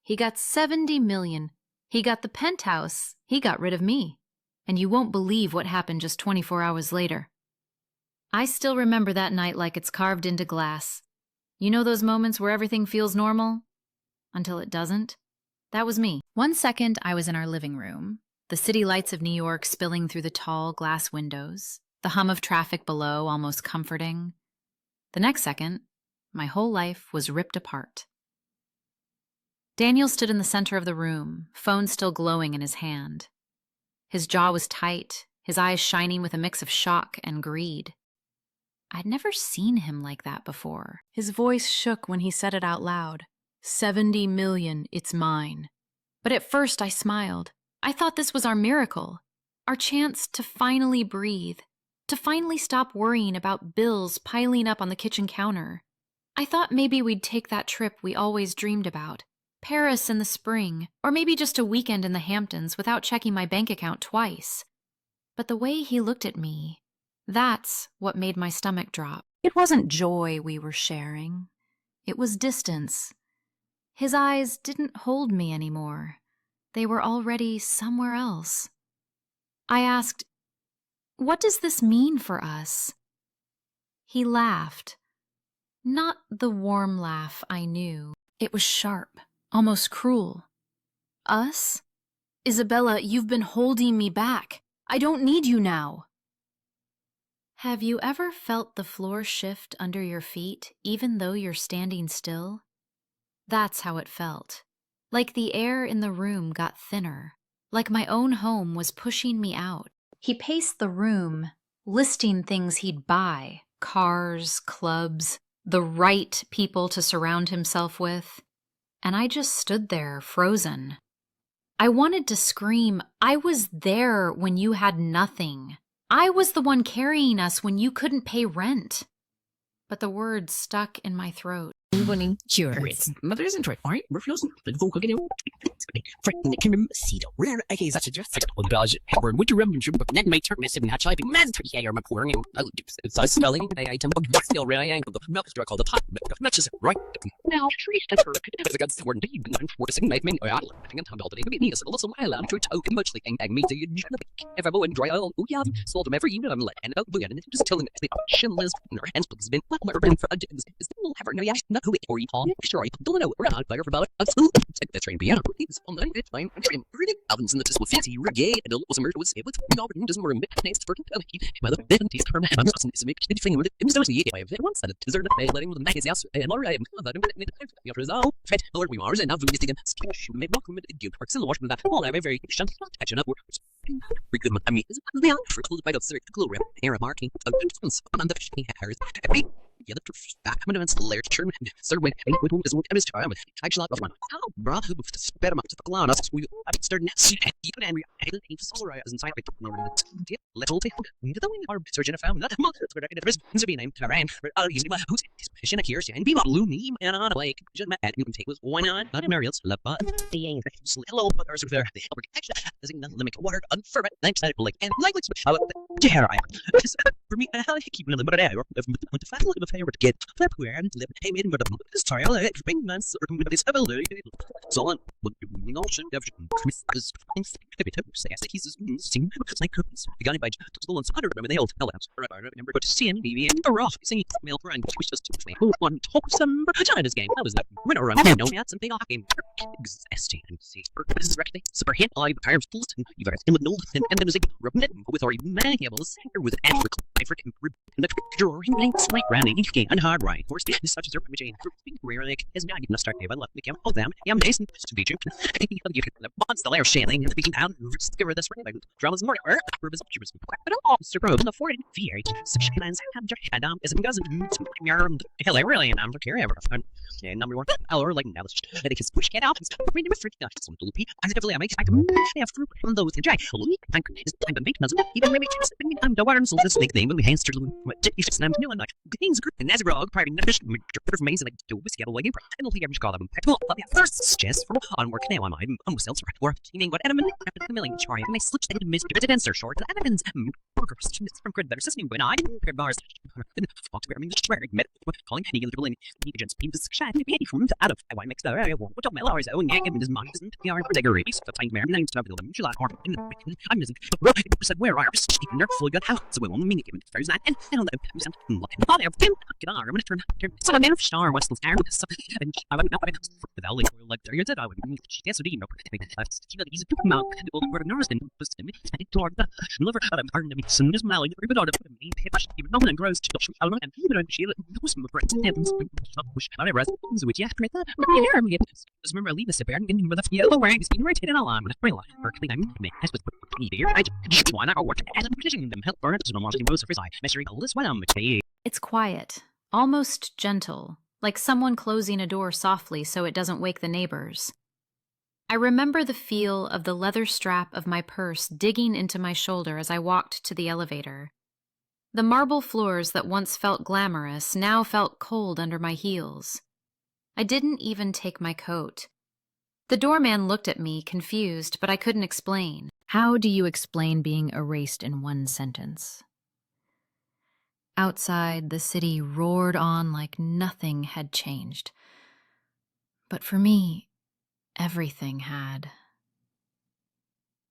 He got 70 million. He got the penthouse. He got rid of me. And you won't believe what happened just 24 hours later. I still remember that night like it's carved into glass. You know those moments where everything feels normal? Until it doesn't? That was me. One second, I was in our living room, the city lights of New York spilling through the tall glass windows, the hum of traffic below almost comforting. The next second, my whole life was ripped apart. Daniel stood in the center of the room, phone still glowing in his hand. His jaw was tight, his eyes shining with a mix of shock and greed. I'd never seen him like that before. His voice shook when he said it out loud. 70 million, it's mine. But at first I smiled. I thought this was our miracle, our chance to finally breathe, to finally stop worrying about bills piling up on the kitchen counter. I thought maybe we'd take that trip we always dreamed about, Paris in the spring, or maybe just a weekend in the Hamptons without checking my bank account twice. But the way he looked at me, that's what made my stomach drop. It wasn't joy we were sharing. It was distance. His eyes didn't hold me anymore. They were already somewhere else. I asked, "What does this mean for us?" He laughed. Not the warm laugh I knew. It was sharp, almost cruel. "Us? Isabella, you've been holding me back. I don't need you now." Have you ever felt the floor shift under your feet, even though you're standing still? That's how it felt. Like the air in the room got thinner. Like my own home was pushing me out. He paced the room, listing things he'd buy. Cars, clubs, the right people to surround himself with. And I just stood there, frozen. I wanted to scream, I was there when you had nothing. I was the one carrying us when you couldn't pay rent. But the words stuck in my throat. Bunny cures. Mother isn't right. All right, we're frozen. Go cooking. See the rare. Okay, such a just. We're with the revenue, but then my turn massive not typing master here. My pouring. It's spelling. I item still really angle the milk struck all the pot. Not just right now. Trees that's her. Because I got the word deed. I'm forcing my thing. I think I'm talking about it. Me is a little while. I'm to token much like and me to you. If I go and dry oil, oh yeah, sold them every evening. I'm like, and just telling the shinless and it's been whatever been for a still have no yeah. Who or you Paul? Sure, I don't know. We're not fire for about it. Take that train piano. It's on the night. It's fine. I'm train. Reading albums in the just with fancy reggae and it was a murder with it with no doesn't work. Next for my other bit is term. I'm not is make the thing with it. It's just I have once that desert letting with the magazine house and all right. You resolve. Fred, Lord, we are and now we just again. Maybe welcome to you. Parks in Washington. All I'm very shunt catching up. Good. I mean, is the for close by the circle glue air marking on the hairs. Yeah, the back I'm going to layer turn third way and with is what is time actually not one how brought who to sped him up to the clown us we started next you can Andrea I didn't solar as inside little into the wing our surgeon found not a month but I there's to be named Taran but I'll use my who's patient here and be loony and on like just met you can take was why not Mariel's love but the hello but ours there the protection doesn't limit water unfirm thanks like and like for me how I keep it but I went to fat look of favorite get flip where and live hey made but this trial bring months or this ability so on but we know should have because he's sing like begun by stolen under remember they all tell us remember but to see him be rough singing male friend which just who won talk some China's game I was like winner around no had something off game exhausting and see this is actually super hit all the tires full you guys in the old and then was like rubbing it with already many of us with an African freaking the drawing links like rounding each game and hard right horse this such as their image rarely is not even a start I love the camera all them I'm Jason to be you can bonds the layer shailing and speaking down discover this right dramas more purpose but all Mr. Probe the 40 fear such lines have just had isn't doesn't hell I really am to carry ever yeah number one or like now I think his push get out read him freaking out some loopy I definitely I can have fruit on those in jack thank is time to make doesn't even maybe I'm the water so this big thing when we hands to you should snap new and like things group and as a rog private fish for amazing like do whiskey away and I'll think I'm just call them well first just on work now I'm almost elsewhere. Or meaning what Edmund a million charring, and I slipped the miss the answer short. Edmonds burgers from grid better system when I didn't bars. Fox bear means swearing met calling penny literal in agents people shy to be from out of I mix the area what up my lars own yeah given his mind isn't the arm degree so time man nine stuff the July or in the I'm missing said where are you fully got house so we won't mean given there's that and I don't know not everything get on I'm gonna turn so I'm of star west star and I went up the valley like there you said I would yes so do you know he's a mouth where nervous and was toward the liver out of hardened me soon as Mally but out of me even no one grows to and even on she was some bread happens I never which yeah right that yeah just remember I leave this bear and getting with a yellow rags in right hit and alarm with a free line or clean I'm me as with beer I just want to watch as I'm petitioning them help burn it so no more goes for his eye measuring all this when I'm It's quiet, almost gentle, like someone closing a door softly so it doesn't wake the neighbors. I remember the feel of the leather strap of my purse digging into my shoulder as I walked to the elevator. The marble floors that once felt glamorous now felt cold under my heels. I didn't even take my coat. The doorman looked at me, confused, but I couldn't explain. How do you explain being erased in one sentence? Outside, the city roared on like nothing had changed. But for me, everything had.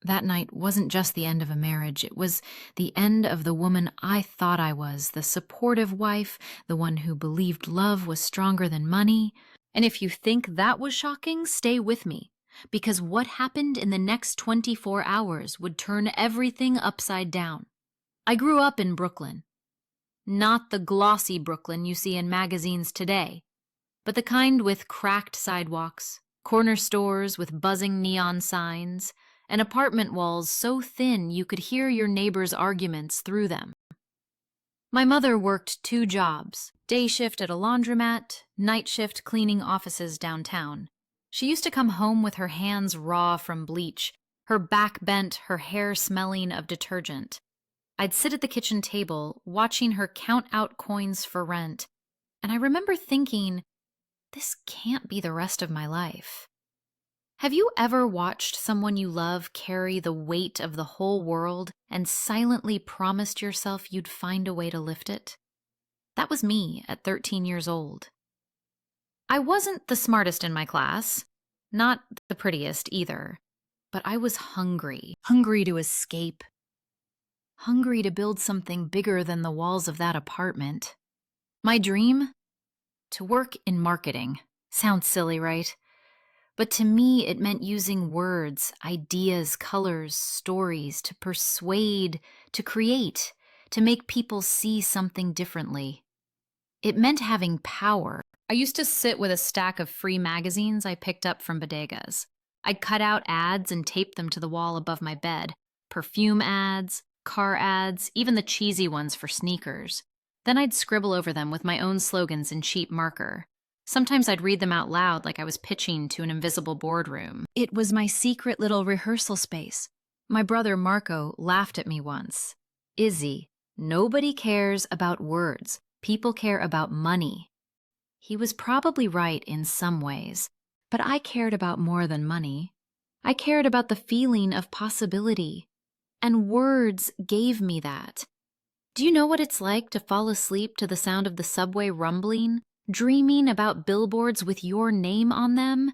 That night wasn't just the end of a marriage, it was the end of the woman I thought I was, the supportive wife, the one who believed love was stronger than money. And if you think that was shocking, stay with me, because what happened in the next 24 hours would turn everything upside down. I grew up in Brooklyn. Not the glossy Brooklyn you see in magazines today, but the kind with cracked sidewalks, corner stores with buzzing neon signs, and apartment walls so thin you could hear your neighbors' arguments through them. My mother worked 2 jobs, day shift at a laundromat, night shift cleaning offices downtown. She used to come home with her hands raw from bleach, her back bent, her hair smelling of detergent. I'd sit at the kitchen table, watching her count out coins for rent, and I remember thinking, this can't be the rest of my life. Have you ever watched someone you love carry the weight of the whole world and silently promised yourself you'd find a way to lift it? That was me at 13 years old. I wasn't the smartest in my class, not the prettiest either, but I was hungry to escape, hungry to build something bigger than the walls of that apartment. My dream? To work in marketing. Sounds silly, right? But to me, it meant using words, ideas, colors, stories to persuade, to create, to make people see something differently. It meant having power. I used to sit with a stack of free magazines I picked up from bodegas. I'd cut out ads and tape them to the wall above my bed. Perfume ads, car ads, even the cheesy ones for sneakers. Then I'd scribble over them with my own slogans in cheap marker. Sometimes I'd read them out loud like I was pitching to an invisible boardroom. It was my secret little rehearsal space. My brother Marco laughed at me once. Izzy, nobody cares about words. People care about money. He was probably right in some ways, but I cared about more than money. I cared about the feeling of possibility. And words gave me that. Do you know what it's like to fall asleep to the sound of the subway rumbling? Dreaming about billboards with your name on them?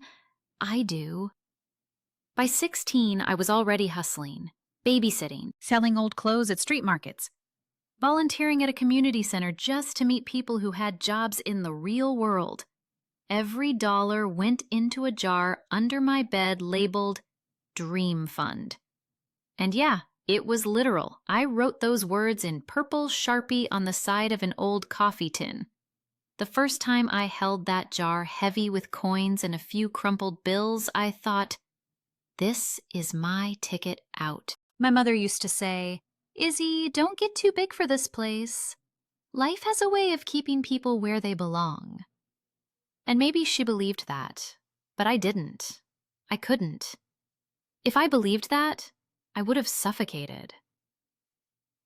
I do. By 16, I was already hustling, babysitting, selling old clothes at street markets, volunteering at a community center just to meet people who had jobs in the real world. Every dollar went into a jar under my bed labeled Dream Fund. And yeah, it was literal. I wrote those words in purple Sharpie on the side of an old coffee tin. The first time I held that jar heavy with coins and a few crumpled bills, I thought, this is my ticket out. My mother used to say, Izzy, don't get too big for this place. Life has a way of keeping people where they belong. And maybe she believed that, but I didn't. I couldn't. If I believed that, I would have suffocated.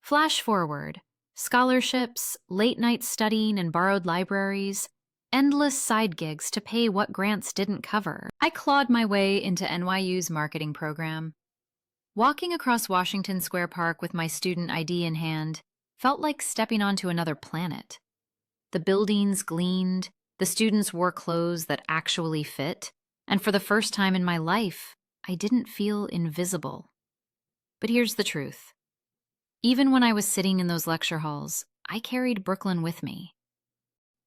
Flash forward. Scholarships, late-night studying in borrowed libraries. endless side gigs to pay what grants didn't cover. I clawed my way into NYU's marketing program. Walking across Washington Square Park with my student ID in hand felt like stepping onto another planet. The buildings gleamed, the students wore clothes that actually fit, and for the first time in my life, I didn't feel invisible. But here's the truth. Even when I was sitting in those lecture halls, I carried Brooklyn with me.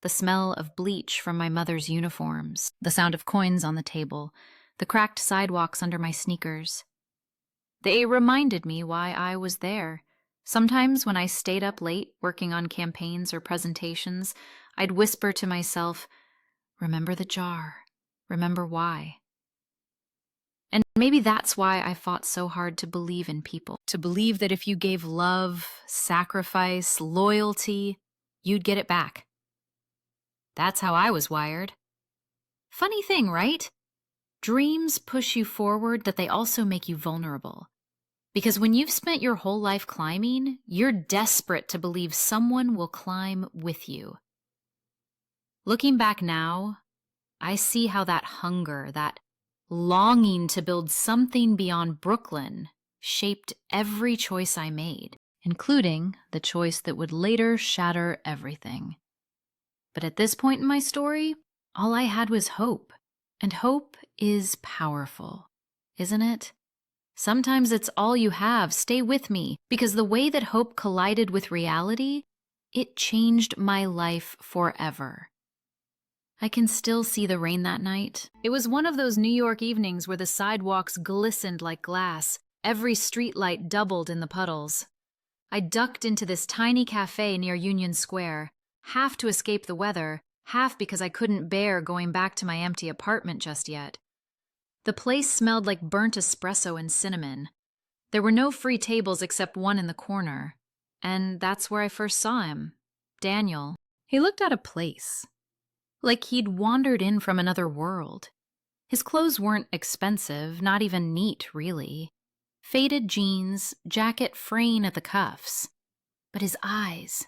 The smell of bleach from my mother's uniforms, the sound of coins on the table, the cracked sidewalks under my sneakers. They reminded me why I was there. Sometimes when I stayed up late working on campaigns or presentations, I'd whisper to myself, "Remember the jar. Remember why." And maybe that's why I fought so hard to believe in people. To believe that if you gave love, sacrifice, loyalty, you'd get it back. That's how I was wired. Funny thing, right? Dreams push you forward, that they also make you vulnerable. Because when you've spent your whole life climbing, you're desperate to believe someone will climb with you. Looking back now, I see how that hunger, that longing to build something beyond Brooklyn, shaped every choice I made, including the choice that would later shatter everything. But at this point in my story, all I had was hope. And hope is powerful, isn't it? Sometimes it's all you have. Stay with me, because the way that hope collided with reality, it changed my life forever. I can still see the rain that night. It was one of those New York evenings where the sidewalks glistened like glass. Every streetlight doubled in the puddles. I ducked into this tiny cafe near Union Square, half to escape the weather, half because I couldn't bear going back to my empty apartment just yet. The place smelled like burnt espresso and cinnamon. There were no free tables except one in the corner. And that's where I first saw him, Daniel. He looked out of place, like he'd wandered in from another world. His clothes weren't expensive, not even neat, really. Faded jeans, jacket fraying at the cuffs. But his eyes,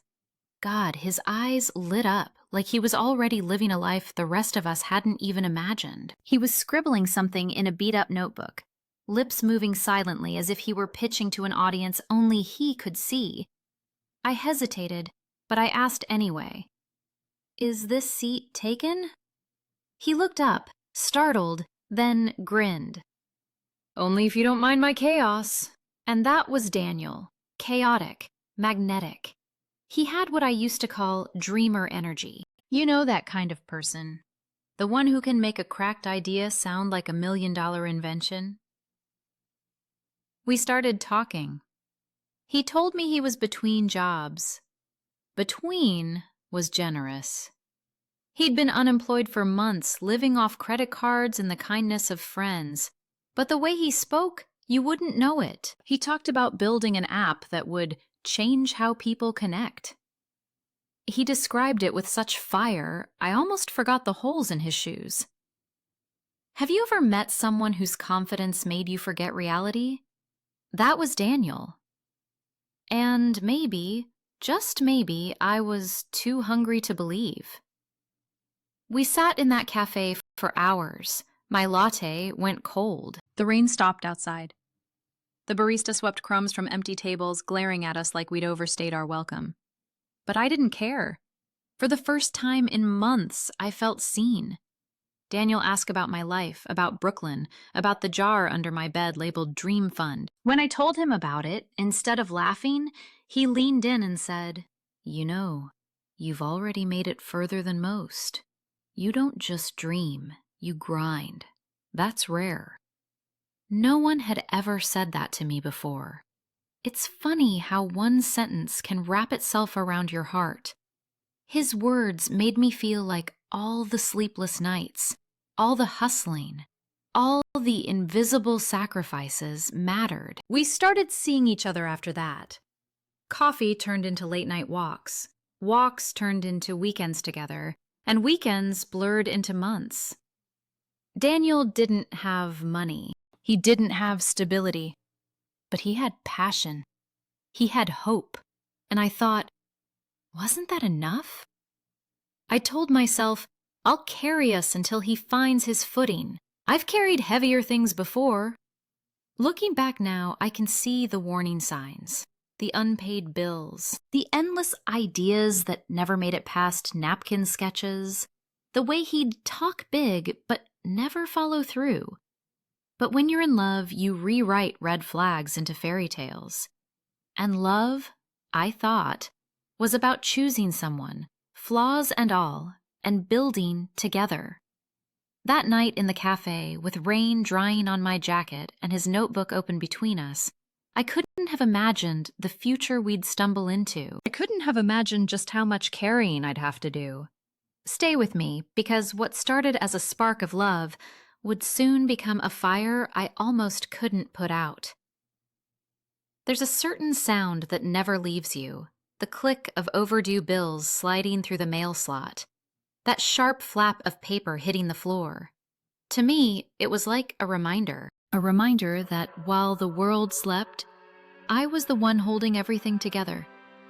God, his eyes lit up like he was already living a life the rest of us hadn't even imagined. He was scribbling something in a beat-up notebook, lips moving silently as if he were pitching to an audience only he could see. I hesitated, but I asked anyway, "Is this seat taken?" He looked up, startled, then grinned. "Only if you don't mind my chaos." And that was Daniel. Chaotic, magnetic. He had what I used to call dreamer energy. You know, that kind of person. The one who can make a cracked idea sound like $1 million invention. We started talking. He told me he was between jobs. Between was generous. He'd been unemployed for months, living off credit cards and the kindness of friends. But the way he spoke, you wouldn't know it. He talked about building an app that would change how people connect. He described it with such fire, I almost forgot the holes in his shoes. Have you ever met someone whose confidence made you forget reality? That was Daniel. And maybe, just maybe, I was too hungry to believe. We sat in that cafe for hours. My latte went cold. The rain stopped outside. The barista swept crumbs from empty tables, glaring at us like we'd overstayed our welcome. But I didn't care. For the first time in months, I felt seen. Daniel asked about my life, about Brooklyn, about the jar under my bed labeled Dream Fund. When I told him about it, instead of laughing, he leaned in and said, "You know, you've already made it further than most. You don't just dream, you grind. That's rare." No one had ever said that to me before. It's funny how one sentence can wrap itself around your heart. His words made me feel like all the sleepless nights, all the hustling, all the invisible sacrifices mattered. We started seeing each other after that. Coffee turned into late-night walks. Walks turned into weekends together, and weekends blurred into months. Daniel didn't have money. He didn't have stability. But he had passion. He had hope. And I thought, wasn't that enough? I told myself, I'll carry us until he finds his footing. I've carried heavier things before. Looking back now, I can see the warning signs, the unpaid bills, the endless ideas that never made it past napkin sketches, the way he'd talk big but never follow through. But when you're in love, you rewrite red flags into fairy tales. And love, I thought, was about choosing someone, flaws and all, and building together. That night in the cafe, with rain drying on my jacket and his notebook open between us, I couldn't have imagined the future we'd stumble into. I couldn't have imagined just how much carrying I'd have to do. Stay with me, because what started as a spark of love would soon become a fire I almost couldn't put out. There's a certain sound that never leaves you, the click of overdue bills sliding through the mail slot, that sharp flap of paper hitting the floor. To me, it was like a reminder that while the world slept, I was the one holding everything together.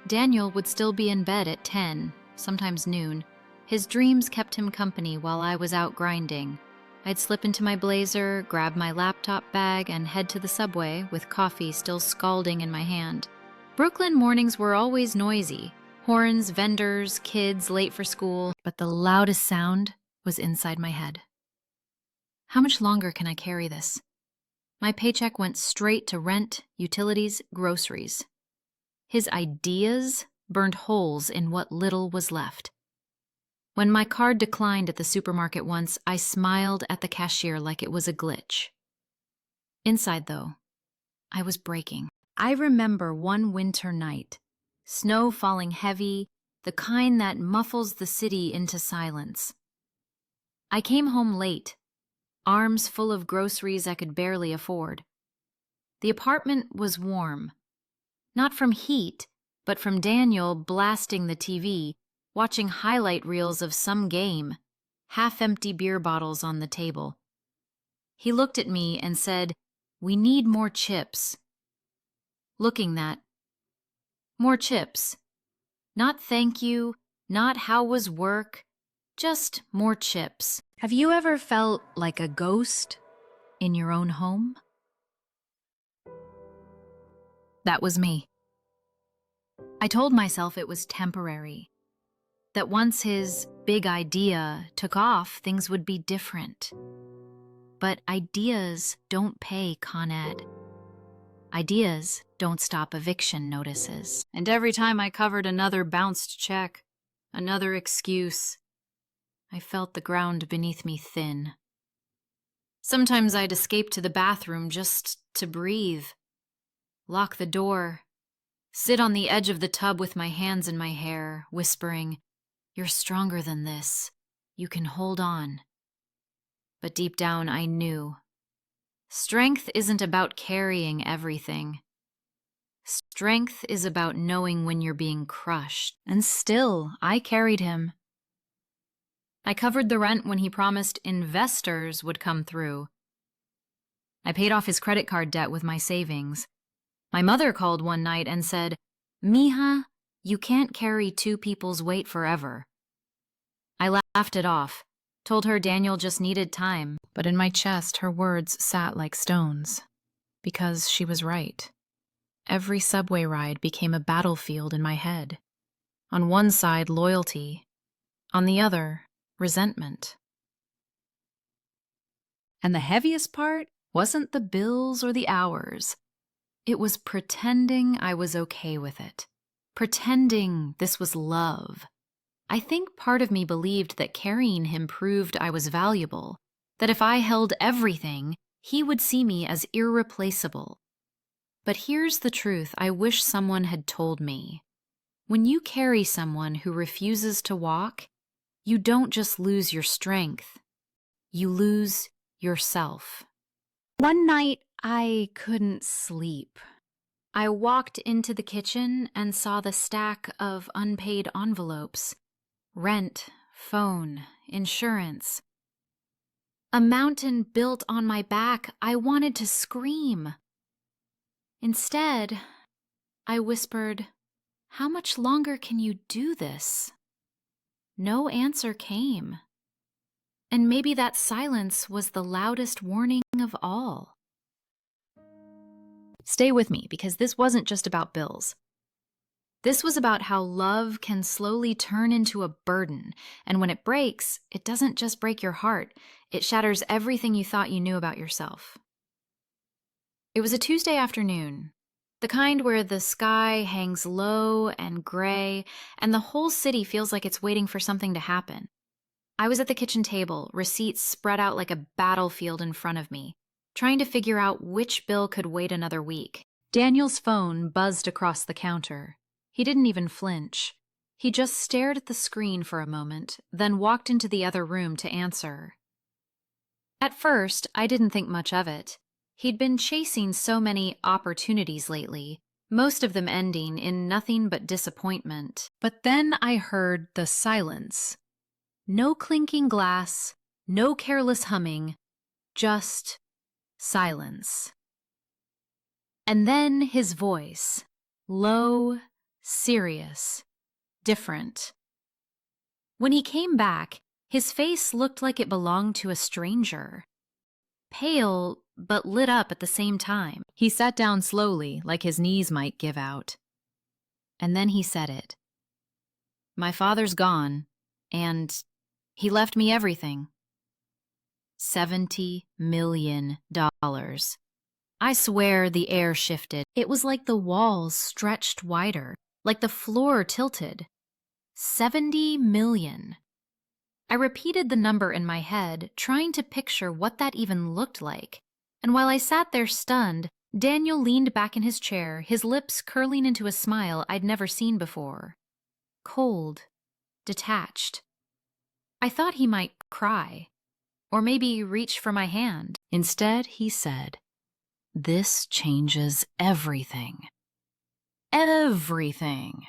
Daniel would still be in bed at 10, sometimes noon. His dreams kept him company while I was out grinding. I'd slip into my blazer, grab my laptop bag, and head to the subway with coffee still scalding in my hand. Brooklyn mornings were always noisy. Horns, vendors, kids late for school, but the loudest sound was inside my head. How much longer can I carry this? My paycheck went straight to rent, utilities, groceries. His ideas burned holes in what little was left. When my card declined at the supermarket once, I smiled at the cashier like it was a glitch. Inside, though, I was breaking. I remember one winter night, snow falling heavy, the kind that muffles the city into silence. I came home late, arms full of groceries I could barely afford. The apartment was warm, not from heat, but from Daniel blasting the TV, watching highlight reels of some game, half-empty beer bottles on the table. He looked at me and said, "We need more chips." Looking that, more chips. Not thank you, not how was work, just more chips. Have you ever felt like a ghost in your own home? That was me. I told myself it was temporary, that once his big idea took off, things would be different. But ideas don't pay Con Ed. Ideas don't stop eviction notices. And every time I covered another bounced check, another excuse, I felt the ground beneath me thin. Sometimes I'd escape to the bathroom just to breathe, lock the door, sit on the edge of the tub with my hands in my hair, whispering, "You're stronger than this. You can hold on." But deep down, I knew. Strength isn't about carrying everything. Strength is about knowing when you're being crushed. And still, I carried him. I covered the rent when he promised investors would come through. I paid off his credit card debt with my savings. My mother called one night and said, "Mija, you can't carry two people's weight forever." I laughed it off, told her Daniel just needed time, but in my chest her words sat like stones, because she was right. Every subway ride became a battlefield in my head. On one side, loyalty. On the other, resentment. And the heaviest part wasn't the bills or the hours. It was pretending I was okay with it. Pretending this was love. I think part of me believed that carrying him proved I was valuable, that if I held everything, he would see me as irreplaceable. But here's the truth I wish someone had told me. When you carry someone who refuses to walk, you don't just lose your strength. You lose yourself. One night, I couldn't sleep. I walked into the kitchen and saw the stack of unpaid envelopes. Rent, phone, insurance. A mountain built on my back. I wanted to scream. Instead, I whispered, "How much longer can you do this?" No answer came. And maybe that silence was the loudest warning of all. Stay with me, because this wasn't just about bills. This was about how love can slowly turn into a burden, and when it breaks, it doesn't just break your heart, it shatters everything you thought you knew about yourself. It was a Tuesday afternoon, the kind where the sky hangs low and gray, and the whole city feels like it's waiting for something to happen. I was at the kitchen table, receipts spread out like a battlefield in front of me, trying to figure out which bill could wait another week. Daniel's phone buzzed across the counter. He didn't even flinch. He just stared at the screen for a moment, then walked into the other room to answer. At first, I didn't think much of it. He'd been chasing so many opportunities lately, most of them ending in nothing but disappointment. But then I heard the silence. No clinking glass, no careless humming, just silence. And then his voice, low, serious, different. When he came back, his face looked like it belonged to a stranger. Pale, but lit up at the same time. He sat down slowly, like his knees might give out. And then he said it. My father's gone, and he left me everything. $70 million. I swear the air shifted. It was like the walls stretched wider, like the floor tilted. 70 million. I repeated the number in my head, trying to picture what that even looked like. And while I sat there stunned, Daniel leaned back in his chair, his lips curling into a smile I'd never seen before. Cold, detached. I thought he might cry, or maybe reach for my hand. Instead, he said, "This changes everything. Everything."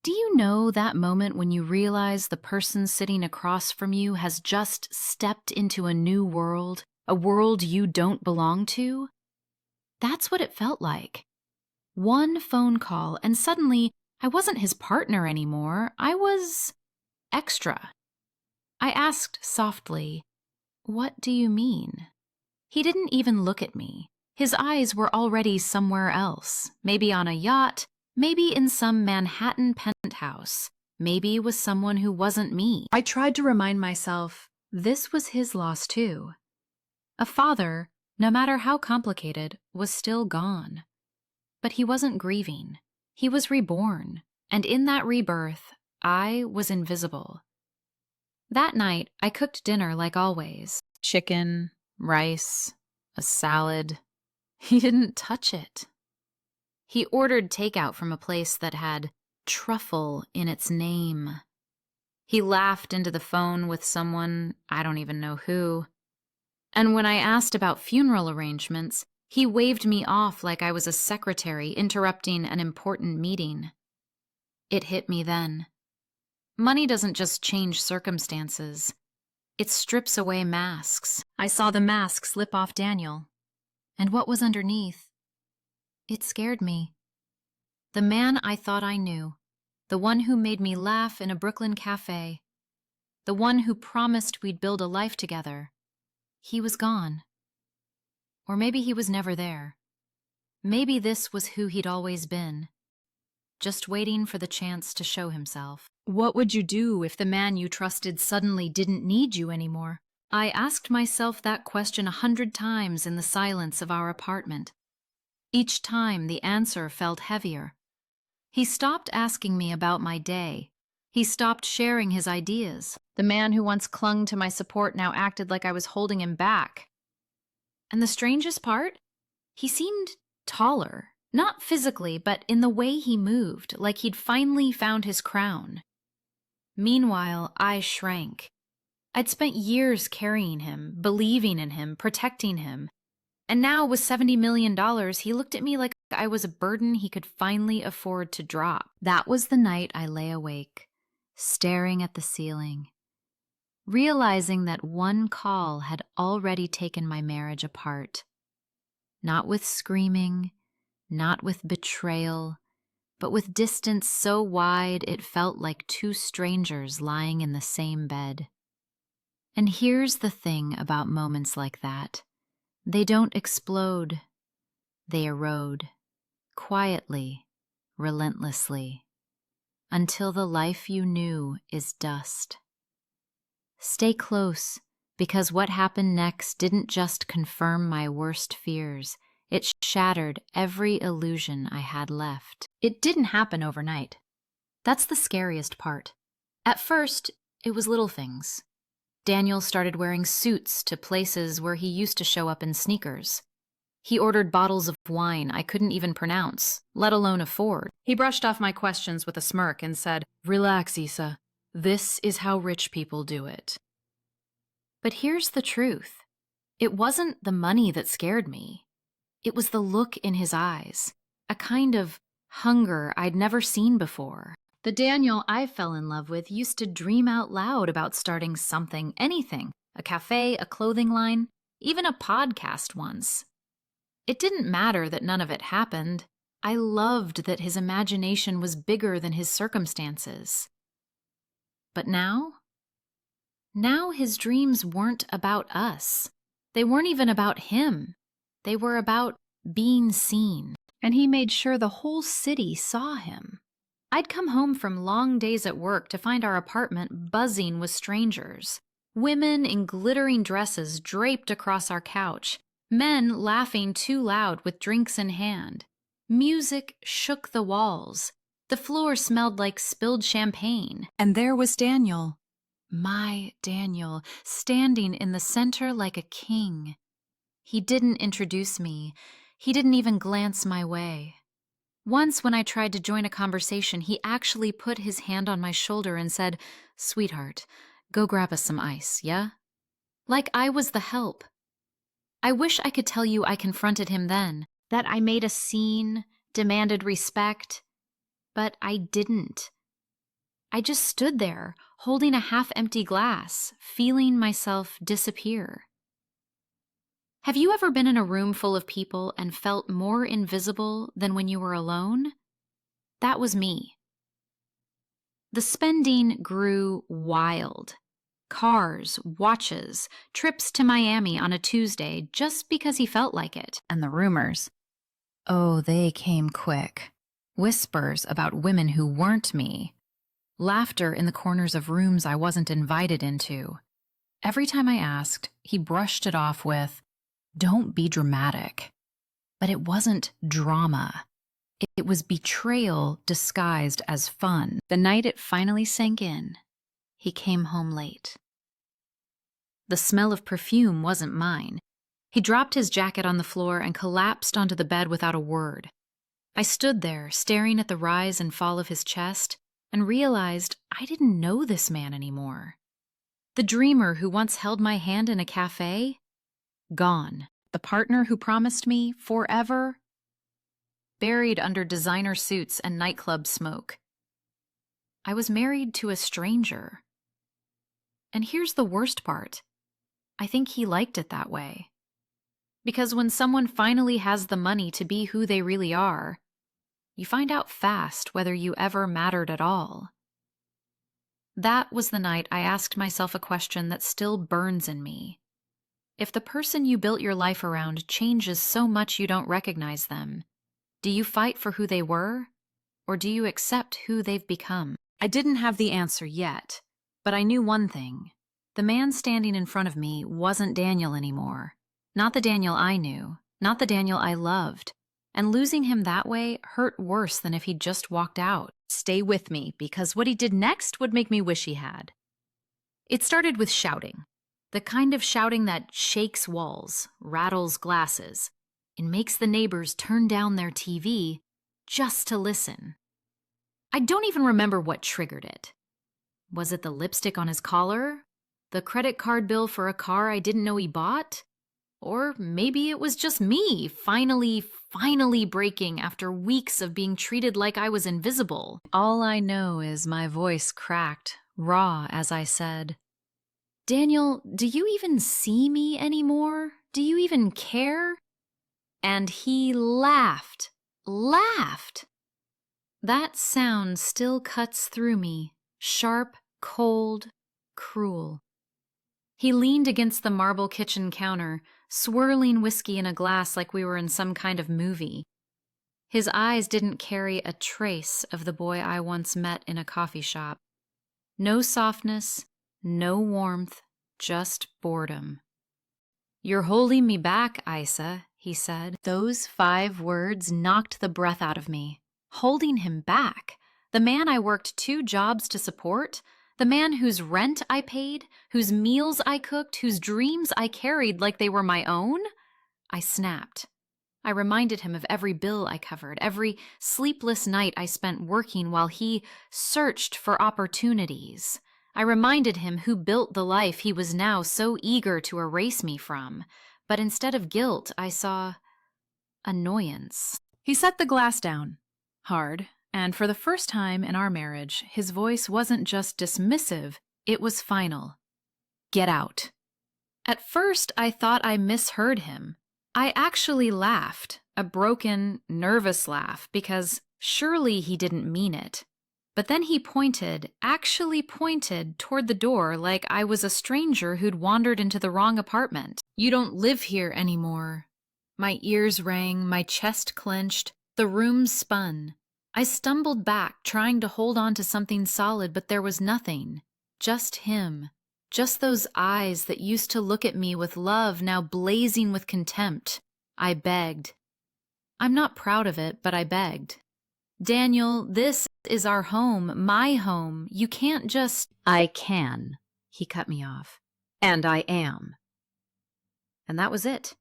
Do you know that moment when you realize the person sitting across from you has just stepped into a new world, a world you don't belong to? That's what it felt like. One phone call, and suddenly I wasn't his partner anymore. I was extra. I asked softly, "What do you mean?" He didn't even look at me. His eyes were already somewhere else, maybe on a yacht, maybe in some Manhattan penthouse, maybe with someone who wasn't me. I tried to remind myself this was his loss too. A father, no matter how complicated, was still gone. But he wasn't grieving. He was reborn, and in that rebirth, I was invisible. That night, I cooked dinner like always. Chicken, rice, a salad. He didn't touch it. He ordered takeout from a place that had truffle in its name. He laughed into the phone with someone, I don't even know who. And when I asked about funeral arrangements, he waved me off like I was a secretary interrupting an important meeting. It hit me then. Money doesn't just change circumstances. It strips away masks. I saw the mask slip off Daniel. And what was underneath? It scared me. The man I thought I knew, the one who made me laugh in a Brooklyn cafe, the one who promised we'd build a life together, he was gone. Or maybe he was never there. Maybe this was who he'd always been, just waiting for the chance to show himself. What would you do if the man you trusted suddenly didn't need you anymore? I asked myself that question 100 times in the silence of our apartment. Each time the answer felt heavier. He stopped asking me about my day. He stopped sharing his ideas. The man who once clung to my support now acted like I was holding him back. And the strangest part? He seemed taller. Not physically, but in the way he moved, like he'd finally found his crown. Meanwhile, I shrank. I'd spent years carrying him, believing in him, protecting him. And now, with $70 million, he looked at me like I was a burden he could finally afford to drop. That was the night I lay awake, staring at the ceiling, realizing that one call had already taken my marriage apart. Not with screaming, not with betrayal, but with distance so wide it felt like two strangers lying in the same bed. And here's the thing about moments like that. They don't explode. They erode, quietly, relentlessly, until the life you knew is dust. Stay close, because what happened next didn't just confirm my worst fears, it shattered every illusion I had left. It didn't happen overnight. That's the scariest part. At first, it was little things. Daniel started wearing suits to places where he used to show up in sneakers. He ordered bottles of wine I couldn't even pronounce, let alone afford. He brushed off my questions with a smirk and said, "Relax, Issa. This is how rich people do it." But here's the truth. It wasn't the money that scared me. It was the look in his eyes, a kind of hunger I'd never seen before. The Daniel I fell in love with used to dream out loud about starting something, anything, a cafe, a clothing line, even a podcast once. It didn't matter that none of it happened. I loved that his imagination was bigger than his circumstances. But now his dreams weren't about us. They weren't even about him. They were about being seen. And he made sure the whole city saw him. I'd come home from long days at work to find our apartment buzzing with strangers. Women in glittering dresses draped across our couch. Men laughing too loud with drinks in hand. Music shook the walls. The floor smelled like spilled champagne. And there was Daniel. My Daniel, standing in the center like a king. He didn't introduce me. He didn't even glance my way. Once when I tried to join a conversation, he actually put his hand on my shoulder and said, "Sweetheart, go grab us some ice, yeah?" Like I was the help. I wish I could tell you I confronted him then, that I made a scene, demanded respect, but I didn't. I just stood there, holding a half-empty glass, feeling myself disappear. Have you ever been in a room full of people and felt more invisible than when you were alone? That was me. The spending grew wild. Cars, watches, trips to Miami on a Tuesday just because he felt like it. And the rumors. Oh, they came quick. Whispers about women who weren't me. Laughter in the corners of rooms I wasn't invited into. Every time I asked, he brushed it off with, "Don't be dramatic." But it wasn't drama. It was betrayal disguised as fun. The night it finally sank in, he came home late. The smell of perfume wasn't mine. He dropped his jacket on the floor and collapsed onto the bed without a word. I stood there, staring at the rise and fall of his chest, and realized I didn't know this man anymore. The dreamer who once held my hand in a cafe? Gone. The partner who promised me forever? Buried under designer suits and nightclub smoke. I was married to a stranger. And here's the worst part. I think he liked it that way. Because when someone finally has the money to be who they really are, you find out fast whether you ever mattered at all. That was the night I asked myself a question that still burns in me. If the person you built your life around changes so much you don't recognize them, do you fight for who they were, or do you accept who they've become? I didn't have the answer yet, but I knew one thing. The man standing in front of me wasn't Daniel anymore. Not the Daniel I knew, not the Daniel I loved. And losing him that way hurt worse than if he'd just walked out. Stay with me, because what he did next would make me wish he had. It started with shouting. The kind of shouting that shakes walls, rattles glasses, and makes the neighbors turn down their TV just to listen. I don't even remember what triggered it. Was it the lipstick on his collar? The credit card bill for a car I didn't know he bought? Or maybe it was just me finally breaking after weeks of being treated like I was invisible. All I know is my voice cracked, raw as I said, "Daniel, do you even see me anymore? Do you even care?" And he laughed. That sound still cuts through me, sharp, cold, cruel. He leaned against the marble kitchen counter, swirling whiskey in a glass like we were in some kind of movie. His eyes didn't carry a trace of the boy I once met in a coffee shop. No softness, no warmth, just boredom. "You're holding me back, Isa," he said. Those 5 words knocked the breath out of me. Holding him back? The man I worked 2 jobs to support? The man whose rent I paid, whose meals I cooked, whose dreams I carried like they were my own? I snapped. I reminded him of every bill I covered, every sleepless night I spent working while he searched for opportunities. I reminded him who built the life he was now so eager to erase me from. But instead of guilt, I saw annoyance. He set the glass down, hard, and for the first time in our marriage, his voice wasn't just dismissive, it was final. "Get out." At first, I thought I misheard him. I actually laughed, a broken, nervous laugh, because surely he didn't mean it. But then he actually pointed toward the door like I was a stranger who'd wandered into the wrong apartment. "You don't live here anymore." My ears rang, my chest clenched, the room spun. I stumbled back, trying to hold on to something solid, but there was nothing. Just him. Just those eyes that used to look at me with love, now blazing with contempt. I begged. I'm not proud of it, but I begged. "Daniel, this is our home, my home. You can't just—" "I can," he cut me off. "And I am." And that was it.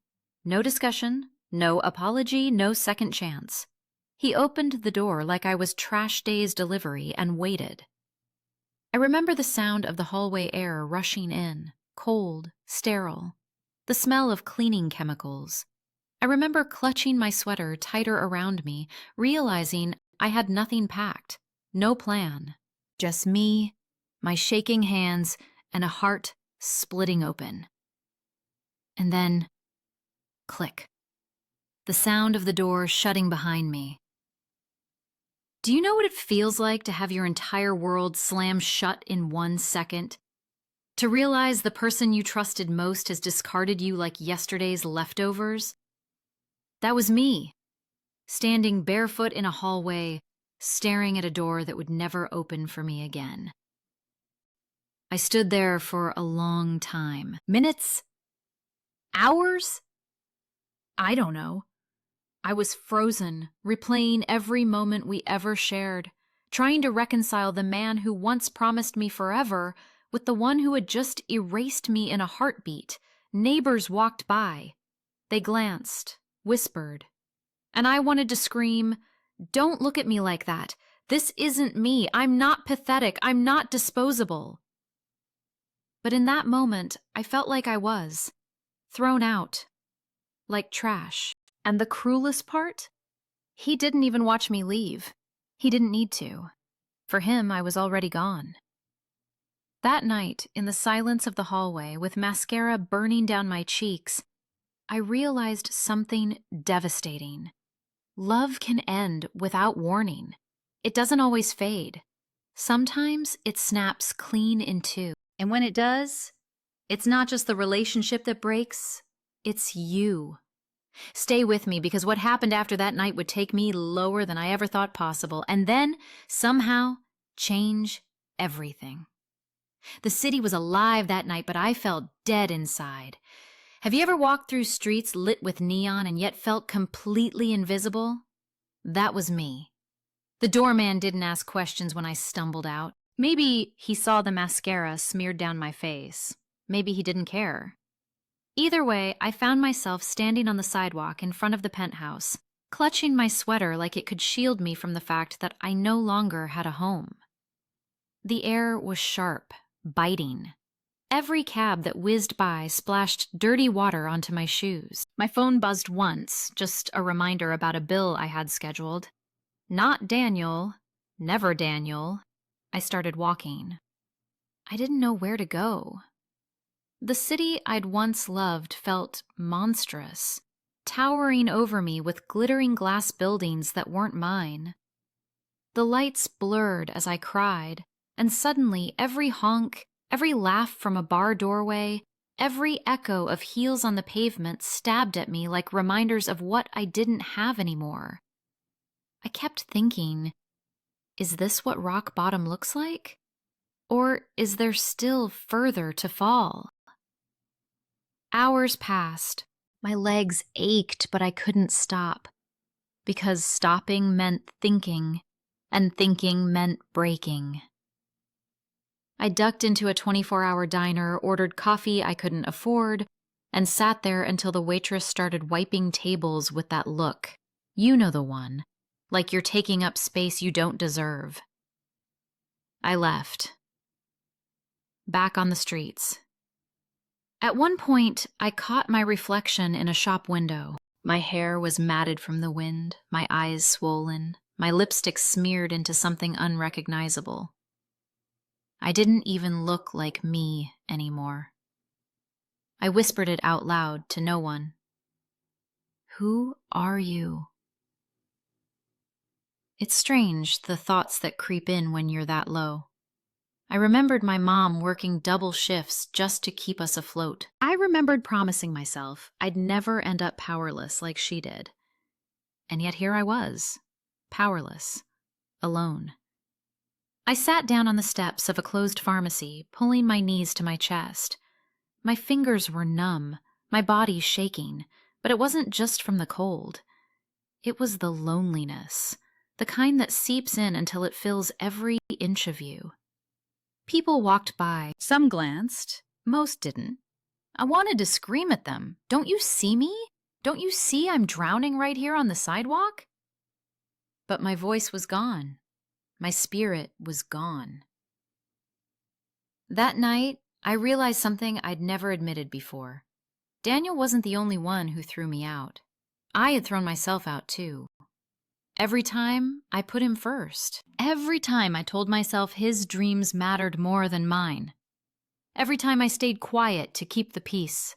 No discussion, no apology, no second chance. He opened the door like I was trash day's delivery and waited. I remember the sound of the hallway air rushing in, cold, sterile, the smell of cleaning chemicals. I remember clutching my sweater tighter around me, realizing I had nothing packed, no plan, just me, my shaking hands, and a heart splitting open. And then, click. The sound of the door shutting behind me. Do you know what it feels like to have your entire world slam shut in 1 second? To realize the person you trusted most has discarded you like yesterday's leftovers? That was me, standing barefoot in a hallway, staring at a door that would never open for me again. I stood there for a long time. Minutes? Hours? I don't know. I was frozen, replaying every moment we ever shared, trying to reconcile the man who once promised me forever with the one who had just erased me in a heartbeat. Neighbors walked by. They glanced, whispered. And I wanted to scream, "Don't look at me like that. This isn't me. I'm not pathetic. I'm not disposable." But in that moment, I felt like I was. Thrown out. Like trash. And the cruelest part? He didn't even watch me leave. He didn't need to. For him, I was already gone. That night, in the silence of the hallway, with mascara burning down my cheeks, I realized something devastating. Love can end without warning. It doesn't always fade. Sometimes it snaps clean in two. And when it does, it's not just the relationship that breaks, it's you. Stay with me, because what happened after that night would take me lower than I ever thought possible, and then, somehow, change everything. The city was alive that night, but I felt dead inside. Have you ever walked through streets lit with neon and yet felt completely invisible? That was me. The doorman didn't ask questions when I stumbled out. Maybe he saw the mascara smeared down my face. Maybe he didn't care. Either way, I found myself standing on the sidewalk in front of the penthouse, clutching my sweater like it could shield me from the fact that I no longer had a home. The air was sharp, biting. Every cab that whizzed by splashed dirty water onto my shoes. My phone buzzed once, just a reminder about a bill I had scheduled. Not Daniel, never Daniel. I started walking. I didn't know where to go. The city I'd once loved felt monstrous, towering over me with glittering glass buildings that weren't mine. The lights blurred as I cried, and suddenly every honk, every laugh from a bar doorway, Every echo of heels on the pavement stabbed at me like reminders of what I didn't have anymore. I kept thinking, is this what rock bottom looks like? Or is there still further to fall? Hours passed. My legs ached, but I couldn't stop. Because stopping meant thinking, and thinking meant breaking. I ducked into a 24-hour diner, ordered coffee I couldn't afford, and sat there until the waitress started wiping tables with that look. You know the one. Like you're taking up space you don't deserve. I left. Back on the streets. At one point, I caught my reflection in a shop window. My hair was matted from the wind, my eyes swollen, my lipstick smeared into something unrecognizable. I didn't even look like me anymore. I whispered it out loud to no one. Who are you? It's strange, the thoughts that creep in when you're that low. I remembered my mom working double shifts just to keep us afloat. I remembered promising myself I'd never end up powerless like she did. And yet here I was, powerless, alone. I sat down on the steps of a closed pharmacy, pulling my knees to my chest. My fingers were numb, my body shaking, but it wasn't just from the cold. It was the loneliness, the kind that seeps in until it fills every inch of you. People walked by. Some glanced. Most didn't. I wanted to scream at them. Don't you see me? Don't you see I'm drowning right here on the sidewalk? But my voice was gone. My spirit was gone. That night, I realized something I'd never admitted before. Daniel wasn't the only one who threw me out. I had thrown myself out too. Every time, I put him first. Every time I told myself his dreams mattered more than mine. Every time I stayed quiet to keep the peace.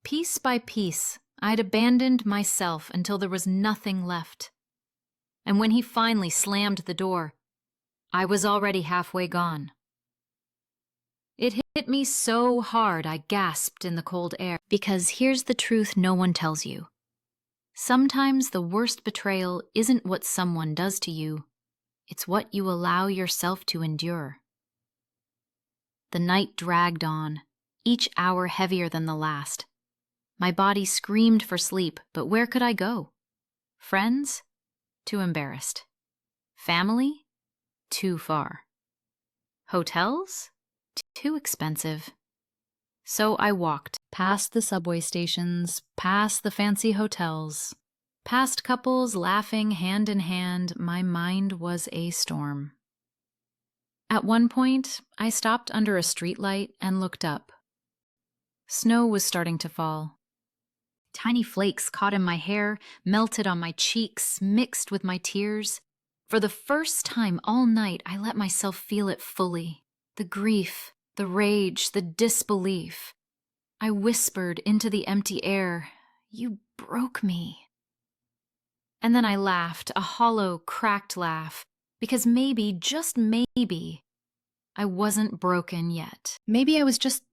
Piece by piece, I'd abandoned myself until there was nothing left. And when he finally slammed the door, I was already halfway gone. It hit me so hard I gasped in the cold air. Because here's the truth no one tells you. Sometimes the worst betrayal isn't what someone does to you, it's what you allow yourself to endure. The night dragged on, each hour heavier than the last. My body screamed for sleep, but where could I go? Friends? Too embarrassed. Family? Too far. Hotels? Too expensive. So I walked past the subway stations, past the fancy hotels, past couples laughing hand in hand. My mind was a storm. At one point, I stopped under a streetlight and looked up. Snow was starting to fall. Tiny flakes caught in my hair, melted on my cheeks, mixed with my tears. For the first time all night, I let myself feel it fully. The grief, the rage, the disbelief. I whispered into the empty air, "You broke me." And then I laughed, a hollow, cracked laugh, because maybe, just maybe, I wasn't broken yet. Maybe I was just